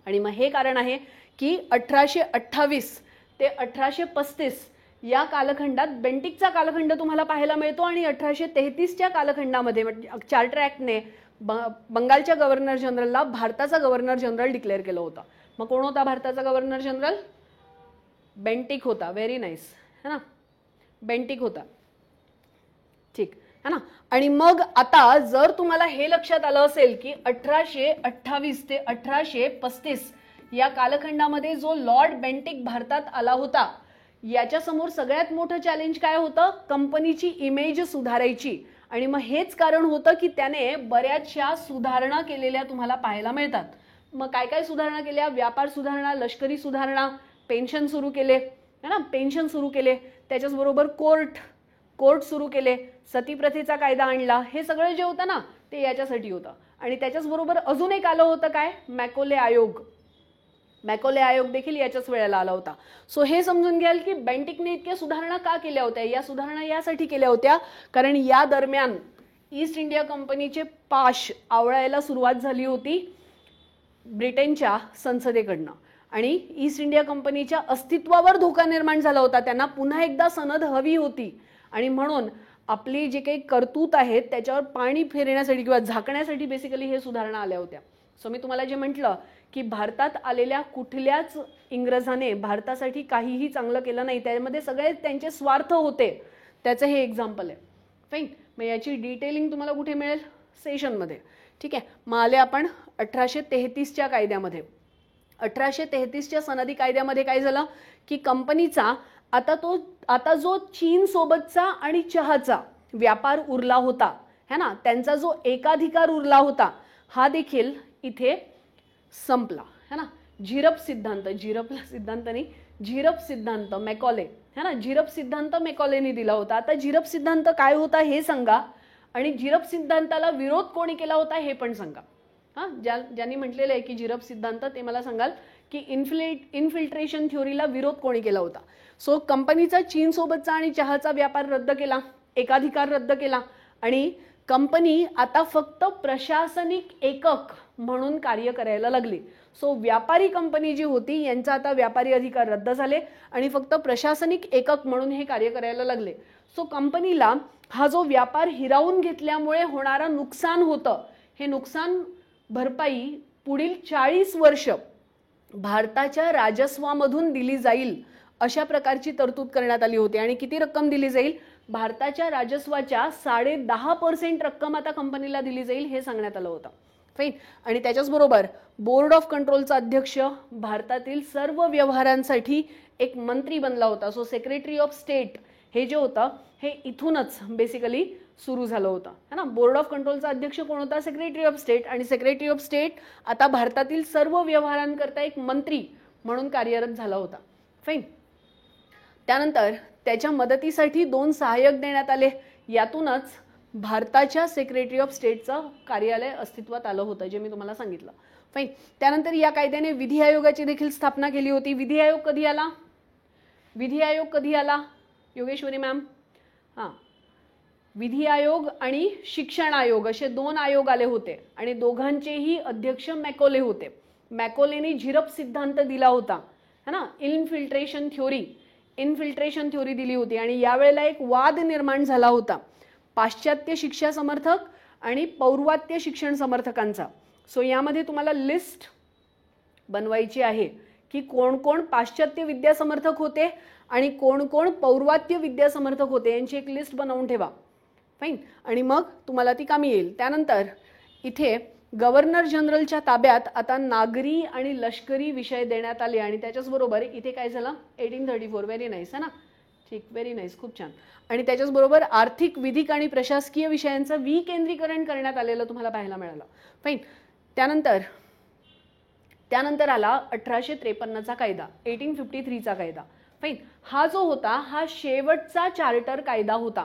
[SPEAKER 1] आणि मग हे कारण आहे की 1828 ते 1835 या कालखंडात बेंटिकचा कालखंड तुम्हाला पाहायला मिळतो. आणि 1833च्या कालखंडामध्ये चार्टर ऍक्टने बंगालच्या गव्हर्नर जनरलला भारताचा गव्हर्नर जनरल डिक्लेअर केलं होतं. मग कोण होता भारताचा गव्हर्नर जनरल? बेंटिक होता. व्हेरी नाईस, है ना, बेंटिक होता. ठीक है ना. आणि मग आता जर तुम्हाला हे लक्षात आलं असेल की 1828 ते 1835 या कालखंडामध्ये जो लॉर्ड बेंटिक भारतात आला होता, याच्या समोर सगळ्यात मोठं चॅलेंज काय होतं? कंपनीची इमेज सुधारायची. आणि मग हेच कारण होतं की त्याने बऱ्याचशा सुधारणा केलेल्या तुम्हाला पाहायला मिळतात. मग काय काय सुधारणा केल्या? व्यापार सुधारणा, लष्करी सुधारणा, पेन्शन सुरू केले, है ना, पेन्शन सुरू केले. त्याच्याच बरोबर कोर्ट सुरू केले, सतीप्रथेचा कायदा आणला. हे सगळं जे होतं ना ते याच्यासाठी होतं. आणि त्याच्याचबरोबर अजून एक आलं होतं काय, मॅकोले आयोग. मॅकोले आयोग देखील याच्याच वेळेला आला होता. सो हे समजून घ्याल की बेंटिकने इतक्या सुधारणा का केल्या होत्या. या सुधारणा यासाठी केल्या होत्या कारण या दरम्यान ईस्ट इंडिया कंपनीचे पाश आवळायला सुरुवात झाली होती ब्रिटनच्या संसदेकडनं आणि ईस्ट इंडिया कंपनीच्या अस्तित्वावर धोका निर्माण झाला होता. त्यांना पुन्हा एकदा सनद हवी होती आणि म्हणून आपली जे काही करतूत आहेत त्याच्यावर पाणी फेरण्यासाठी किंवा झाकण्यासाठी बेसिकली हे सुधारणा आल्या होत्या. सो मी तुम्हाला जे म्हटलं की भारतात आलेल्या कुठल्याच इंग्रजाने भारतासाठी काहीही चांगलं केलं नाही, त्यामध्ये सगळे त्यांचे स्वार्थ होते, त्याचं हे एक्झाम्पल आहे. फाईन. मग याची डिटेलिंग तुम्हाला कुठे मिळेल, सेशनमध्ये. ठीक आहे. मग आले आपण 1833च्या कायद्यामध्ये. 1833च्या सनदी कायद्यामध्ये काय झालं की कंपनीचा आता जो चीन सोबतचा आणि चहाचा व्यापार उरला होता है ना, त्यांचा जो एकाधिकार उरला होता हा देखील इथे संपला है ना. झिरप सिद्धांत, झिरपला सिद्धांत नाही, झिरप सिद्धांत मॅकॉले है ना, झिरप सिद्धांत मॅकॉलेने दिला होता. आता झिरप सिद्धांत काय होता हे सांगा आणि झिरप सिद्धांताला विरोध कोणी केला होता हे पण सांगा. हा, ज्यांनी म्हटलेलं आहे की झिरप सिद्धांत ते मला सांगाल की इन्फिल्ट्रेशन थ्योरीला विरोध कोणी केला होता. सो कंपनीचा चीन सोबतचा आणि चहाचा व्यापार रद्द केला, एकाधिकार रद्द केला आणि कंपनी आता फक्त प्रशासनिक एकक म्हणून कार्य करायला लागली. सो व्यापारी कंपनी जी होती यांचा आता व्यापारी अधिकार रद्द झाले आणि फक्त प्रशासनिक एकक म्हणून हे कार्य करायला लागले. सो कंपनीला हा जो व्यापार हिरावून घेतल्यामुळे होणारा नुकसान होतं, हे नुकसान भरपाई पुढील 40 वर्ष भारताच्या राजस्वामधून दिली जाईल अशा प्रकारची तरतूद करण्यात आली होती. आणि किती रक्कम दिली जाईल, भारताच्या राजस्वाच्या 10.5% रक्कम आता कंपनीला दिली जाईल हे सांगण्यात आलं होतं. फाईन. आणि त्याच्याचबरोबर बोर्ड ऑफ कंट्रोलचा अध्यक्ष भारतातील सर्व व्यवहारांसाठी एक मंत्री बनला होता. सो सेक्रेटरी ऑफ स्टेट हे जे होतं हे इथूनच बेसिकली सुरू झालं होतं है ना. बोर्ड ऑफ कंट्रोलचा अध्यक्ष कोण होता, सेक्रेटरी ऑफ स्टेट. आणि सेक्रेटरी ऑफ स्टेट आता भारतातील सर्व व्यवहारांकरता एक मंत्री म्हणून कार्यरत झाला होता. फाईन. त्यानंतर त्याच्या मदतीसाठी 2 सहाय्यक देण्यात आले. यातूनच भारताच्या सेक्रेटरी ऑफ स्टेटचं कार्यालय अस्तित्वात आलं होतं, जे मी तुम्हाला सांगितलं. फाईन. त्यानंतर या कायद्याने विधी आयोगाची देखील स्थापना केली होती. विधी आयोग कधी आला, विधी आयोग कधी आला योगेश्वरी मॅम? हां, विधी आयोग आणि शिक्षण आयोग असे 2 आयोग आले होते आणि दोघांचेही अध्यक्ष मॅकोले होते. मॅकोलेने झिरप सिद्धांत दिला होता है ना, इन्फिल्ट्रेशन थ्योरी दिली होती. आणि यावेळेला एक वाद निर्माण झाला होता पाश्चात्य शिक्षा समर्थक आणि पौर्वात्य शिक्षण समर्थकांचा. सो यामध्ये तुम्हाला लिस्ट बनवायची आहे की कोण कोण पाश्चात्य विद्या समर्थक होते आणि कोण कोण पौर्वात्य विद्या समर्थक होते यांची एक लिस्ट बनवून ठेवा. फाईन. आणि मग तुम्हाला ती कामी येईल. त्यानंतर इथे गव्हर्नर जनरलच्या ताब्यात आता नागरी आणि लष्करी विषय देण्यात आले आणि त्याच्याचबरोबर इथे काय झालं 1834. व्हेरी नाईस है ना. ठीक, व्हेरी नाईस, खूप छान. आणि त्याच्याचबरोबर आर्थिक, विधिक आणि प्रशासकीय विषयांचं विकेंद्रीकरण करण्यात आलेलं तुम्हाला पाहायला मिळालं. फाईन. त्यानंतर आला 1853चा कायदा, 1853चा कायदा. फाईन. हा जो होता हा शेवटचा चार्टर कायदा होता.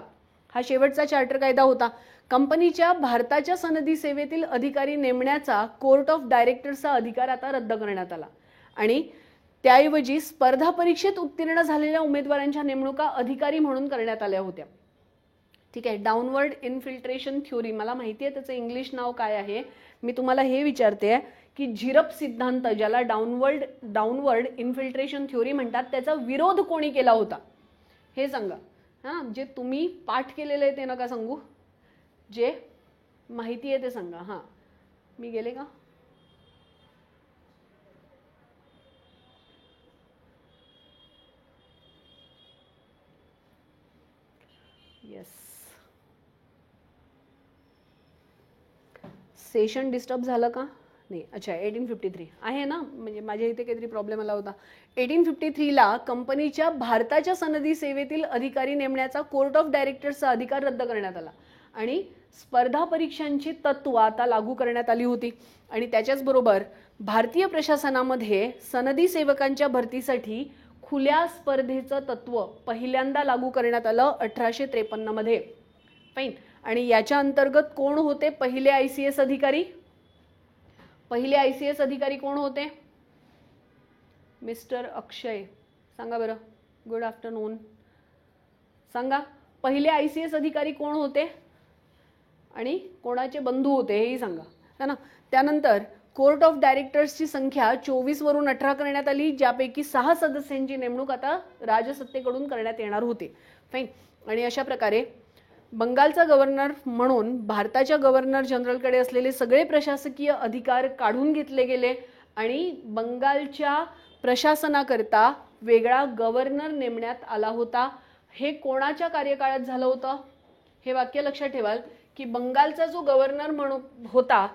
[SPEAKER 1] हा शेवटचा चार्टर कायदा होता. कंपनीच्या भारताच्या सनदी सेवेतील अधिकारी नेमण्याचा कोर्ट ऑफ डायरेक्टर्सचा अधिकार आता रद्द करण्यात आला आणि त्याऐवजी स्पर्धा परीक्षेत उत्तीर्ण झालेल्या उमेदवारांच्या नेमणुका अधिकारी म्हणून करण्यात आल्या होत्या. ठीक आहे. डाऊनवर्ड इन्फिल्ट्रेशन थ्योरी, मला माहिती आहे त्याचं इंग्लिश नाव काय आहे, मी तुम्हाला हे विचारते की झिरप सिद्धांत ज्याला डाऊनवर्ड इन्फिल्ट्रेशन थ्योरी म्हणतात त्याचा विरोध कोणी केला होता हे सांगा. हां, जे तुम्ही पाठ केलेलं आहे ते नका सांगू, जे माहिती आहे ते सांगा. हां, मी गेले का? येस. सेशन डिस्टर्ब झालं का? नाही. अच्छा, 1853 आहे ना, म्हणजे माझ्या इथे काहीतरी प्रॉब्लेम आला होता. 1853ला कंपनीच्या भारताच्या सनदी सेवेतील अधिकारी नेमण्याचा कोर्ट ऑफ डायरेक्टर्सचा अधिकार रद्द करण्यात आला आणि स्पर्धा परीक्षांची तत्त्व आता लागू करण्यात आली होती. आणि त्याच्याच बरोबर भारतीय प्रशासनामध्ये सनदी सेवकांच्या भरतीसाठी खुल्या स्पर्धेचं तत्त्व पहिल्यांदा लागू करण्यात आलं 1853 मध्ये. फाईन. आणि याच्या अंतर्गत कोण होते पहिले ICS अधिकारी? पहिले ICS अधिकारी कोण होते? मिस्टर अक्षय. सांगा बरं. Good afternoon. सांगा पहिले ICS अधिकारी कोण होते आणि कोणाचे बंधू होते हेही सांगा, है ना. त्यानंतर कोर्ट ऑफ डायरेक्टर्सची संख्या 24 वरून 18 करण्यात आली, ज्यापैकी 6 सदस्यांची नेमणूक आता राजसत्तेकडून करण्यात येणार होती. फाईन. आणि अशा प्रकारे बंगालचा गव्हर्नर म्हणून भारताच्या गव्हर्नर जनरलकडे असलेले सगळे प्रशासकीय अधिकार काढून घेतले गेले आणि बंगालच्या प्रशासनाकरता वेगळा गव्हर्नर नेमण्यात आला होता. हे कोणाच्या कार्यकाळात झालं होतं? हे वाक्य लक्षात ठेवाल की बंगालचा जो गव्हर्नर म्हणून होता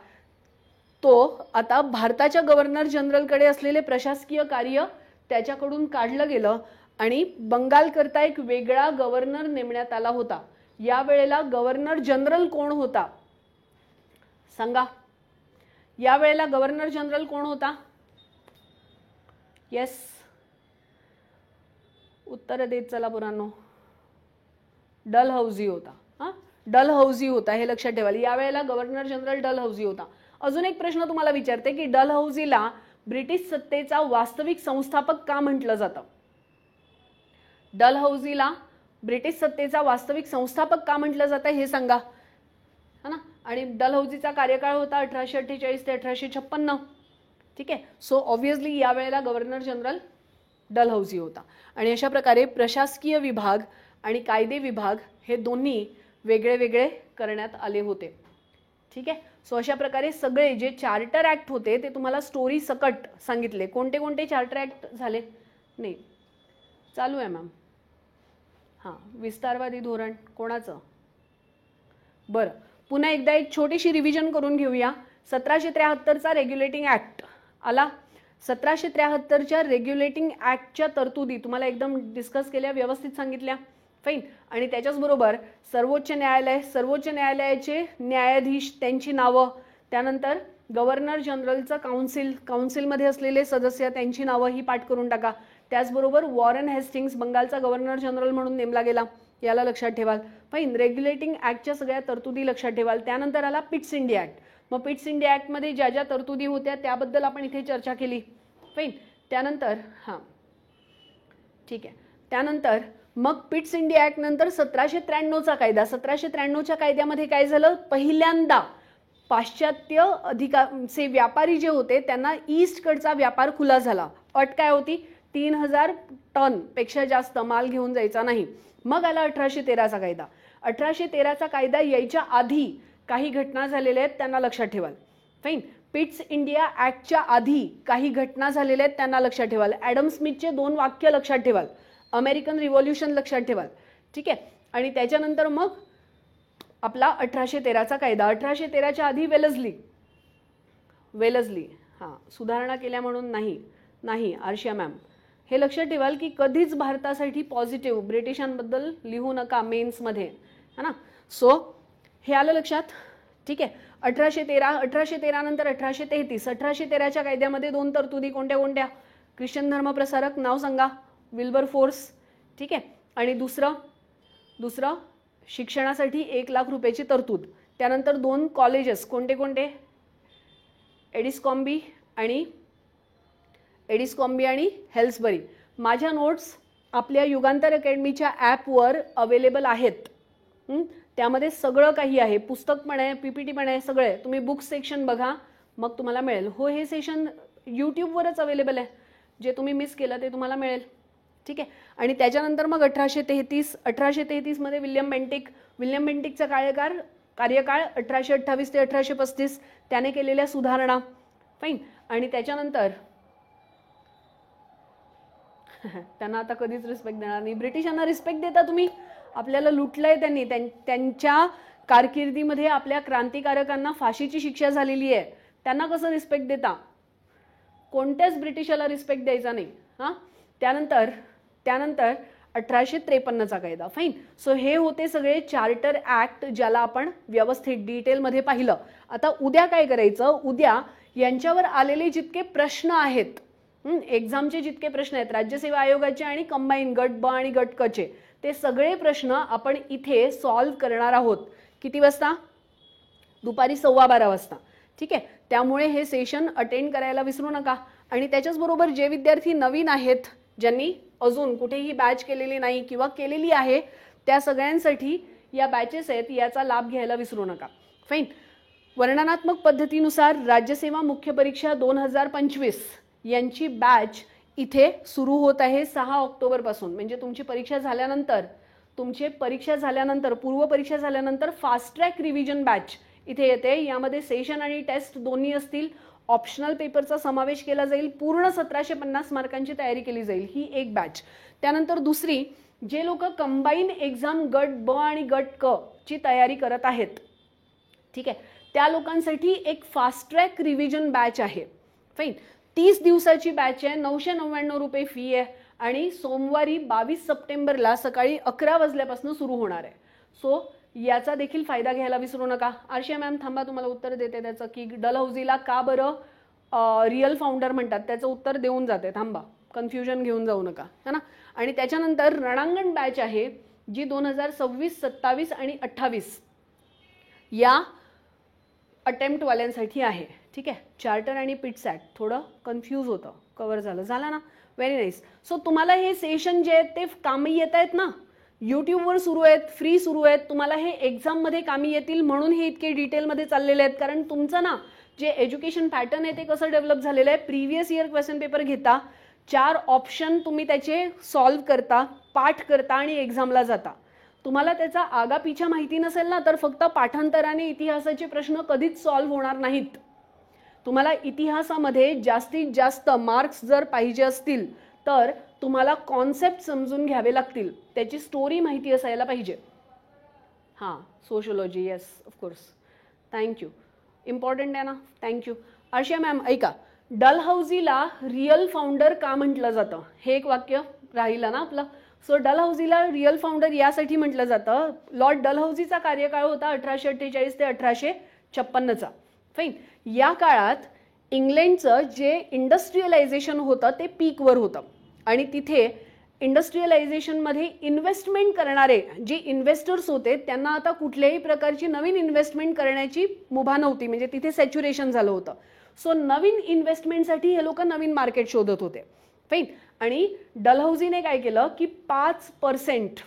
[SPEAKER 1] तो आता भारताच्या गव्हर्नर जनरलकडे असलेले प्रशासकीय कार्य त्याच्याकडून काढलं गेलं आणि बंगाल करता एक वेगळा गव्हर्नर नेमण्यात आला होता. या वेळेला गव्हर्नर जनरल कोण होता? सांगा. या वेळेला गव्हर्नर जनरल कोण होता? येस, उत्तर देत चला पुरानो. डलहौसी होता. हा, डलहौसी होता, हे लक्षात ठेवाल. या वेळेला गव्हर्नर जनरल डलहौसी होता. अजून एक प्रश्न तुम्हाला विचारते की डलहौसीला ब्रिटिश सत्तेचा वास्तविक संस्थापक का म्हटलं जातं? डलहौसीला ब्रिटिश सत्तेचा वास्तविक संस्थापक का म्हटलं जातं हे सांगा, है ना. आणि डलहौसीचा कार्यकाळ होता 1848 ते 1856. ठीक आहे. सो ऑब्व्हियसली या वेळेला गव्हर्नर जनरल डलहौसी होता. आणि अशा प्रकारे प्रशासकीय विभाग आणि कायदे विभाग हे दोन्ही वेगळे वेगळे करण्यात आले होते. ठीक आहे. सो अशा प्रकारे सगळे जे चार्टर ऍक्ट होते ते तुम्हाला स्टोरी सकट सांगितले. कोणते कोणते चार्टर ऍक्ट झाले? नाही, चालू आहे मॅम. हां, विस्तारवादी धोरण कोणाचं? बरं, पुन्हा एकदा एक छोटीशी रिव्हिजन करून घेऊया. 1773चा रेग्युलेटिंग ऍक्ट आला. 1773च्या रेग्युलेटिंग ऍक्टच्या तरतुदी तुम्हाला एकदम डिस्कस केल्या, व्यवस्थित सांगितल्या. फाईन. आणि त्याच्याचबरोबर सर्वोच्च न्यायालय, सर्वोच्च न्यायालयाचे न्यायाधीश, त्यांची नावं, त्यानंतर गव्हर्नर जनरलचं काउन्सिल, काउन्सिलमध्ये असलेले सदस्य, त्यांची नावं ही पाठ करून टाका. त्याचबरोबर वॉरेन हेस्टिंग्स बंगालचा गव्हर्नर जनरल म्हणून नेमला गेला, याला लक्षात ठेवाल. फाईन. रेग्युलेटिंग ऍक्टच्या सगळ्या तरतुदी लक्षात ठेवाल. त्यानंतर आला पिट्स इंडिया ऍक्ट. मग पिट्स इंडिया ऍक्टमध्ये ज्या ज्या तरतुदी होत्या त्याबद्दल आपण इथे चर्चा केली. फाईन. त्यानंतर हां, ठीक आहे. त्यानंतर मग पिट्स इंडिया ऍक्ट नंतर 1793चा कायदा. 1793च्या कायद्यामध्ये काय झालं? पहिल्यांदा पाश्चात्य अधिकारचे व्यापारी जे होते त्यांना ईस्टकडचा व्यापार खुला झाला. अट काय होती? 3000 टन पेक्षा जास्त माल घेऊन जायचा नाही. मग आला 1813चा कायदा. 1813चा कायदा यायच्या आधी काही घटना झालेल्या आहेत, त्यांना लक्षात ठेवाल. फाईन. पिट्स इंडिया ऍक्टच्या आधी काही घटना झालेल्या आहेत, त्यांना लक्षात ठेवाल. ॲडम स्मिथचे 2 वाक्य लक्षात ठेवाल. अमेरिकन रिव्हॉल्युशन लक्षात ठेवाल. ठीक आहे. आणि त्याच्यानंतर मग आपला 1813चा कायदा. 1813च्या आधी वेलस्ली हां, सुधारणा केल्या म्हणून नाही आर्शिया मॅम, हे लक्षात ठेवाल की कधीच भारतासाठी पॉझिटिव्ह ब्रिटिशांबद्दल लिहू नका मेन्समध्ये, है ना. सो हे आलं लक्षात. ठीक आहे. 1813 नंतर 1833. 1813च्या कायद्यामध्ये 2 तरतुदी कोणत्या कोणत्या? ख्रिश्चन धर्मप्रसारक, नाव सांगा. Wilbur force. ठीक आहे. आणि दुसरं शिक्षणासाठी 1 लाख रुपयाची तरतूद. त्यानंतर 2 कॉलेजेस, कोणते कोणते? एडिस्कॉम्बी आणि हेल्सबरी. माझ्या नोट्स आपल्या युगांतर अकॅडमीच्या ॲपवर अवेलेबल आहेत. त्यामध्ये सगळं काही आहे, पुस्तक पण आहे, PPT पण आहे, सगळं आहे. तुम्ही बुक सेक्शन बघा, मग तुम्हाला मिळेल. हो, हे सेशन यूट्यूबवरच अवेलेबल आहे. जे तुम्ही मिस केलं ते तुम्हाला मिळेल. ठीक आहे. आणि त्याच्यानंतर मग 1833 मध्ये विल्यम बेंटिकचा कार्यकाळ 1828 ते 1835, त्याने केलेल्या सुधारणा. फाईन. आणि त्याच्यानंतर त्यांना आता कधीच रिस्पेक्ट देणार नाही. ब्रिटिशांना रिस्पेक्ट देता तुम्ही? आपल्याला लुटलंय त्यांनी. त्यांच्या कारकिर्दीमध्ये आपल्या क्रांतिकारकांना फाशीची शिक्षा झालेली आहे. त्यांना कसं रिस्पेक्ट देता? कोणत्याच ब्रिटिशाला रिस्पेक्ट द्यायचा नाही. हां. त्यानंतर 1853चा कायदा. फाईन. सो हे होते सगळे चार्टर ऍक्ट, ज्याला आपण व्यवस्थित डिटेलमध्ये पाहिलं. आता उद्या काय करायचं? उद्या यांच्यावर आलेले जितके प्रश्न आहेत, एक्झामचे जितके प्रश्न आहेत, राज्यसेवा आयोगाचे आणि कंबाईन गट ब आणि गट क चे, ते सगळे प्रश्न आपण इथे सॉल्व्ह करणार आहोत. किती वाजता? दुपारी 12:15 वाजता. ठीक आहे, त्यामुळे हे सेशन अटेंड करायला विसरू नका. आणि त्याच्याचबरोबर जे विद्यार्थी नवीन आहेत, ज्यांनी अजून कुठेही बॅच केलेली नाही किंवा केलेली आहे, त्या सगळ्यांसाठी या बॅचेस आहेत, याचा लाभ घ्यायला विसरू नका. फाईन. वर्णनात्मक पद्धतीनुसार राज्यसेवा मुख्य परीक्षा 2025 यांची बॅच इथे सुरू होत आहे 6 ऑक्टोबरपासून. म्हणजे तुमची परीक्षा झाल्यानंतर, पूर्व परीक्षा झाल्यानंतर फास्ट ट्रॅक रिव्हिजन बॅच इथे येते. यामध्ये सेशन आणि टेस्ट दोन्ही असतील. ऑप्शनल पेपरचा समावेश केला जाईल. पूर्ण 1750 मार्कांची तयारी केली जाईल. ही एक बॅच. त्यानंतर दुसरी, जे लोक कंबाईन एक्झाम गट ब आणि गट क ची तयारी करत आहेत, ठीक आहे, त्या लोकांसाठी एक फास्ट ट्रॅक रिव्हिजन बॅच आहे. फाईन. 30 दिवसाची बॅच आहे. 999 रुपये फी आहे आणि सोमवारी 22 सप्टेंबरला सकाळी 11 वाजल्यापासून सुरू होणार आहे. सो याचा देखील फायदा घ्यायला विसरू नका. आरशिया मॅम थांबा, तुम्हाला उत्तर देते त्याचं, की डलहौसीला का बरं रिअल फाउंडर म्हणतात, त्याचं उत्तर देऊन जाते. थांबा, कन्फ्युजन घेऊन जाऊ नका, है ना. आणि त्याच्यानंतर रणांगण बॅच आहे, जी 2026, 27 आणि 28 या अटेम्प्टवाल्यांसाठी आहे. ठीक आहे. चार्टर आणि पिटसॅट थोडं कन्फ्यूज होतं, कव्हर झालं ना. Very nice. सो तुम्हाला हे सेशन जे आहेत ते कामी येत आहेत ना, यूट्यूबवर सुरू आहेत, फ्री सुरू आहेत, तुम्हाला हे एक्झाममध्ये कामी येतील म्हणून हे इतके डिटेलमध्ये चाललेले आहेत. कारण तुमचं ना जे एज्युकेशन पॅटर्न आहे ते कसं डेव्हलप झालेलं आहे, प्रिव्हियस इयर क्वेश्चन पेपर घेता, 4 ऑप्शन तुम्ही त्याचे सॉल्व्ह करता, पाठ करता आणि एक्झामला जाता. तुम्हाला त्याचा आगापिछा माहिती नसेल ना, तर फक्त पाठांतराने इतिहासाचे प्रश्न कधीच सॉल्व्ह होणार नाहीत. तुम्हाला इतिहासामध्ये जास्तीत जास्त मार्क्स जर पाहिजे असतील तर तुम्हाला कॉन्सेप्ट समजून घ्यावे लागतील, त्याची स्टोरी माहिती असायला पाहिजे. हां, sociology, yes of course, thank you, important आहे ना, थँक्यू. आरशिया मॅम ऐका, डलहौसीला रिअल फाउंडर का म्हटलं जातं, हे एक वाक्य राहिलं ना आपलं. सो डलहौसीला रिअल फाउंडर यासाठी म्हटलं जातं, लॉर्ड डलहौसीचा कार्यकाळ होता 1848 ते 1856चा. फाईन. या काळात इंग्लंडचं जे इंडस्ट्रियलायझेशन होतं ते पीकवर होतं आणि तिथे इंडस्ट्रियलायझेशनमध्ये इन्व्हेस्टमेंट करणारे जे इन्व्हेस्टर्स होते त्यांना आता कुठल्याही प्रकारची नवीन इन्व्हेस्टमेंट करण्याची मुभा नव्हती, म्हणजे तिथे सॅच्युरेशन झालं होतं. सो नवीन इन्व्हेस्टमेंटसाठी हे लोक नवीन मार्केट शोधत होते. फाईन. आणि डलहौसीने काय केलं की 5%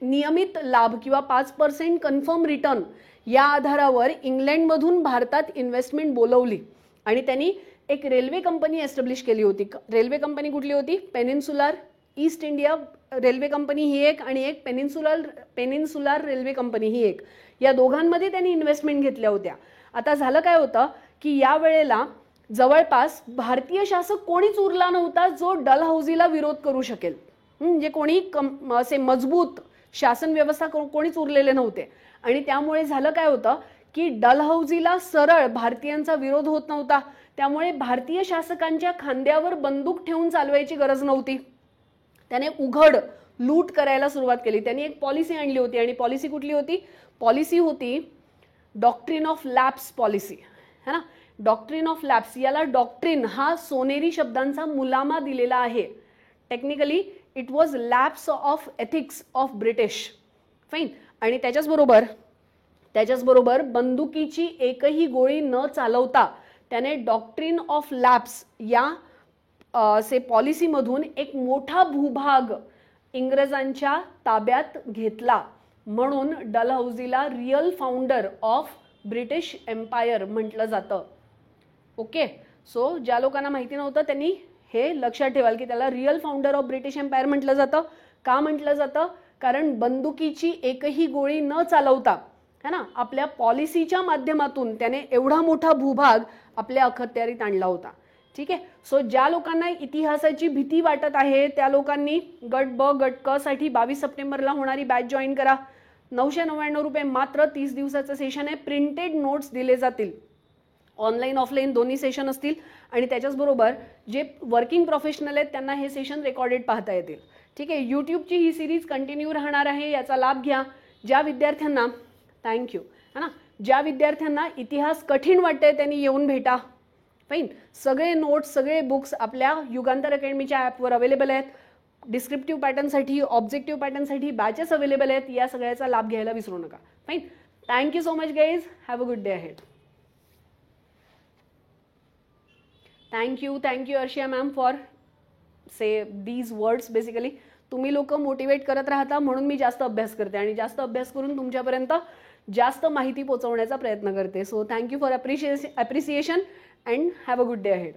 [SPEAKER 1] नियमित लाभ किंवा 5% कन्फर्म रिटर्न या आधारावर इंग्लंडमधून भारतात इन्व्हेस्टमेंट बोलवली आणि त्यांनी एक रेल्वे कंपनी एस्टॅब्लिश केली होती. रेल्वे कंपनी कुठली होती? Peninsular east India railway company ही एक आणि एक पेनिन्सुलर रेल्वे कंपनी ही एक. या दोघांमध्ये त्यांनी इन्व्हेस्टमेंट घेतल्या होत्या. आता झालं काय होतं की या वेळेला जवळपास भारतीय शासक कोणीच उरला नव्हता जो डलहौसीला विरोध करू शकेल. म्हणजे कोणी असे मजबूत शासन व्यवस्था कोणीच उरलेले नव्हते आणि त्यामुळे झालं काय होतं की डलहौसीला सरळ भारतीयांचा विरोध होत नव्हता. त्यामुळे भारतीय शासकांच्या खांद्यावर बंदूक ठेवून चालवायची गरज नव्हती. त्याने उघड लूट करायला सुरुवात केली. त्यांनी एक पॉलिसी आणली होती आणि पॉलिसी कुठली होती? पॉलिसी होती डॉक्ट्रिन ऑफ लॅप्स पॉलिसी, है ना. डॉक्ट्रिन ऑफ लॅप्स, याला डॉक्ट्रिन हा सोनेरी शब्दांचा मुलामा दिलेला आहे. Technically it was lapse of ethics of British. Fine. आणि त्याच्याचबरोबर बंदुकीची एकही गोळी न चालवता त्याने डॉक्ट्रिन ऑफ लॅप्स या पॉलिसीमधून एक मोठा भूभाग इंग्रजांच्या ताब्यात घेतला. म्हणून डलहौसीला real founder of British empire म्हटलं जातं. ओके. सो ज्या लोकांना माहिती नव्हतं त्यांनी हे लक्षात ठेवाल की त्याला real founder of British empire म्हटलं जातं. का म्हटलं जातं? कारण बंदुकीची एकही गोळी न चालवता, है ना, आपल्या पॉलिसीच्या माध्यमातून त्याने एवढा मोठा भूभाग आपल्या अखत्यारीत आणला होता. ठीक आहे. सो ज्या लोकांना इतिहासाची भीती वाटत आहे त्या लोकांनी गट ब गट क साठी 22 सप्टेंबरला होणारी बॅच जॉईन करा. 999 रुपये मात्र. 30 दिवसाचं सेशन आहे. प्रिंटेड नोट्स दिले जातील. ऑनलाईन ऑफलाईन दोन्ही सेशन असतील आणि त्याच्याचबरोबर जे वर्किंग प्रोफेशनल आहेत त्यांना हे सेशन रेकॉर्डेड पाहता येतील. ठीक आहे. यूट्यूबची ही सिरीज कंटिन्यू राहणार आहे, याचा लाभ घ्या. ज्या विद्यार्थ्यांना, थँक्यू, है ना, ज्या विद्यार्थ्यांना इतिहास कठीण वाटतंय त्यांनी येऊन भेटा. फाईन. सगळे नोट्स, सगळे बुक्स आपल्या युगांतर अकॅडमीच्या ॲपवर अवेलेबल आहेत. डिस्क्रिप्टिव्ह पॅटर्नसाठी, ऑब्जेक्टिव्ह पॅटर्नसाठी बॅचेस अवेलेबल आहेत. या सगळ्याचा लाभ घ्यायला विसरू नका. Fine. Thank you so much guys. Have a good day ahead. Thank you Arshia ma'am for say these words. Basically तुम्ही लोक मोटिवेट करत राहता म्हणून मी जास्त अभ्यास करते आणि जास्त अभ्यास करून तुमच्यापर्यंत जास्त माहिती पोहोचवण्याचा प्रयत्न करते. So thank you for appreciation and have a good day ahead.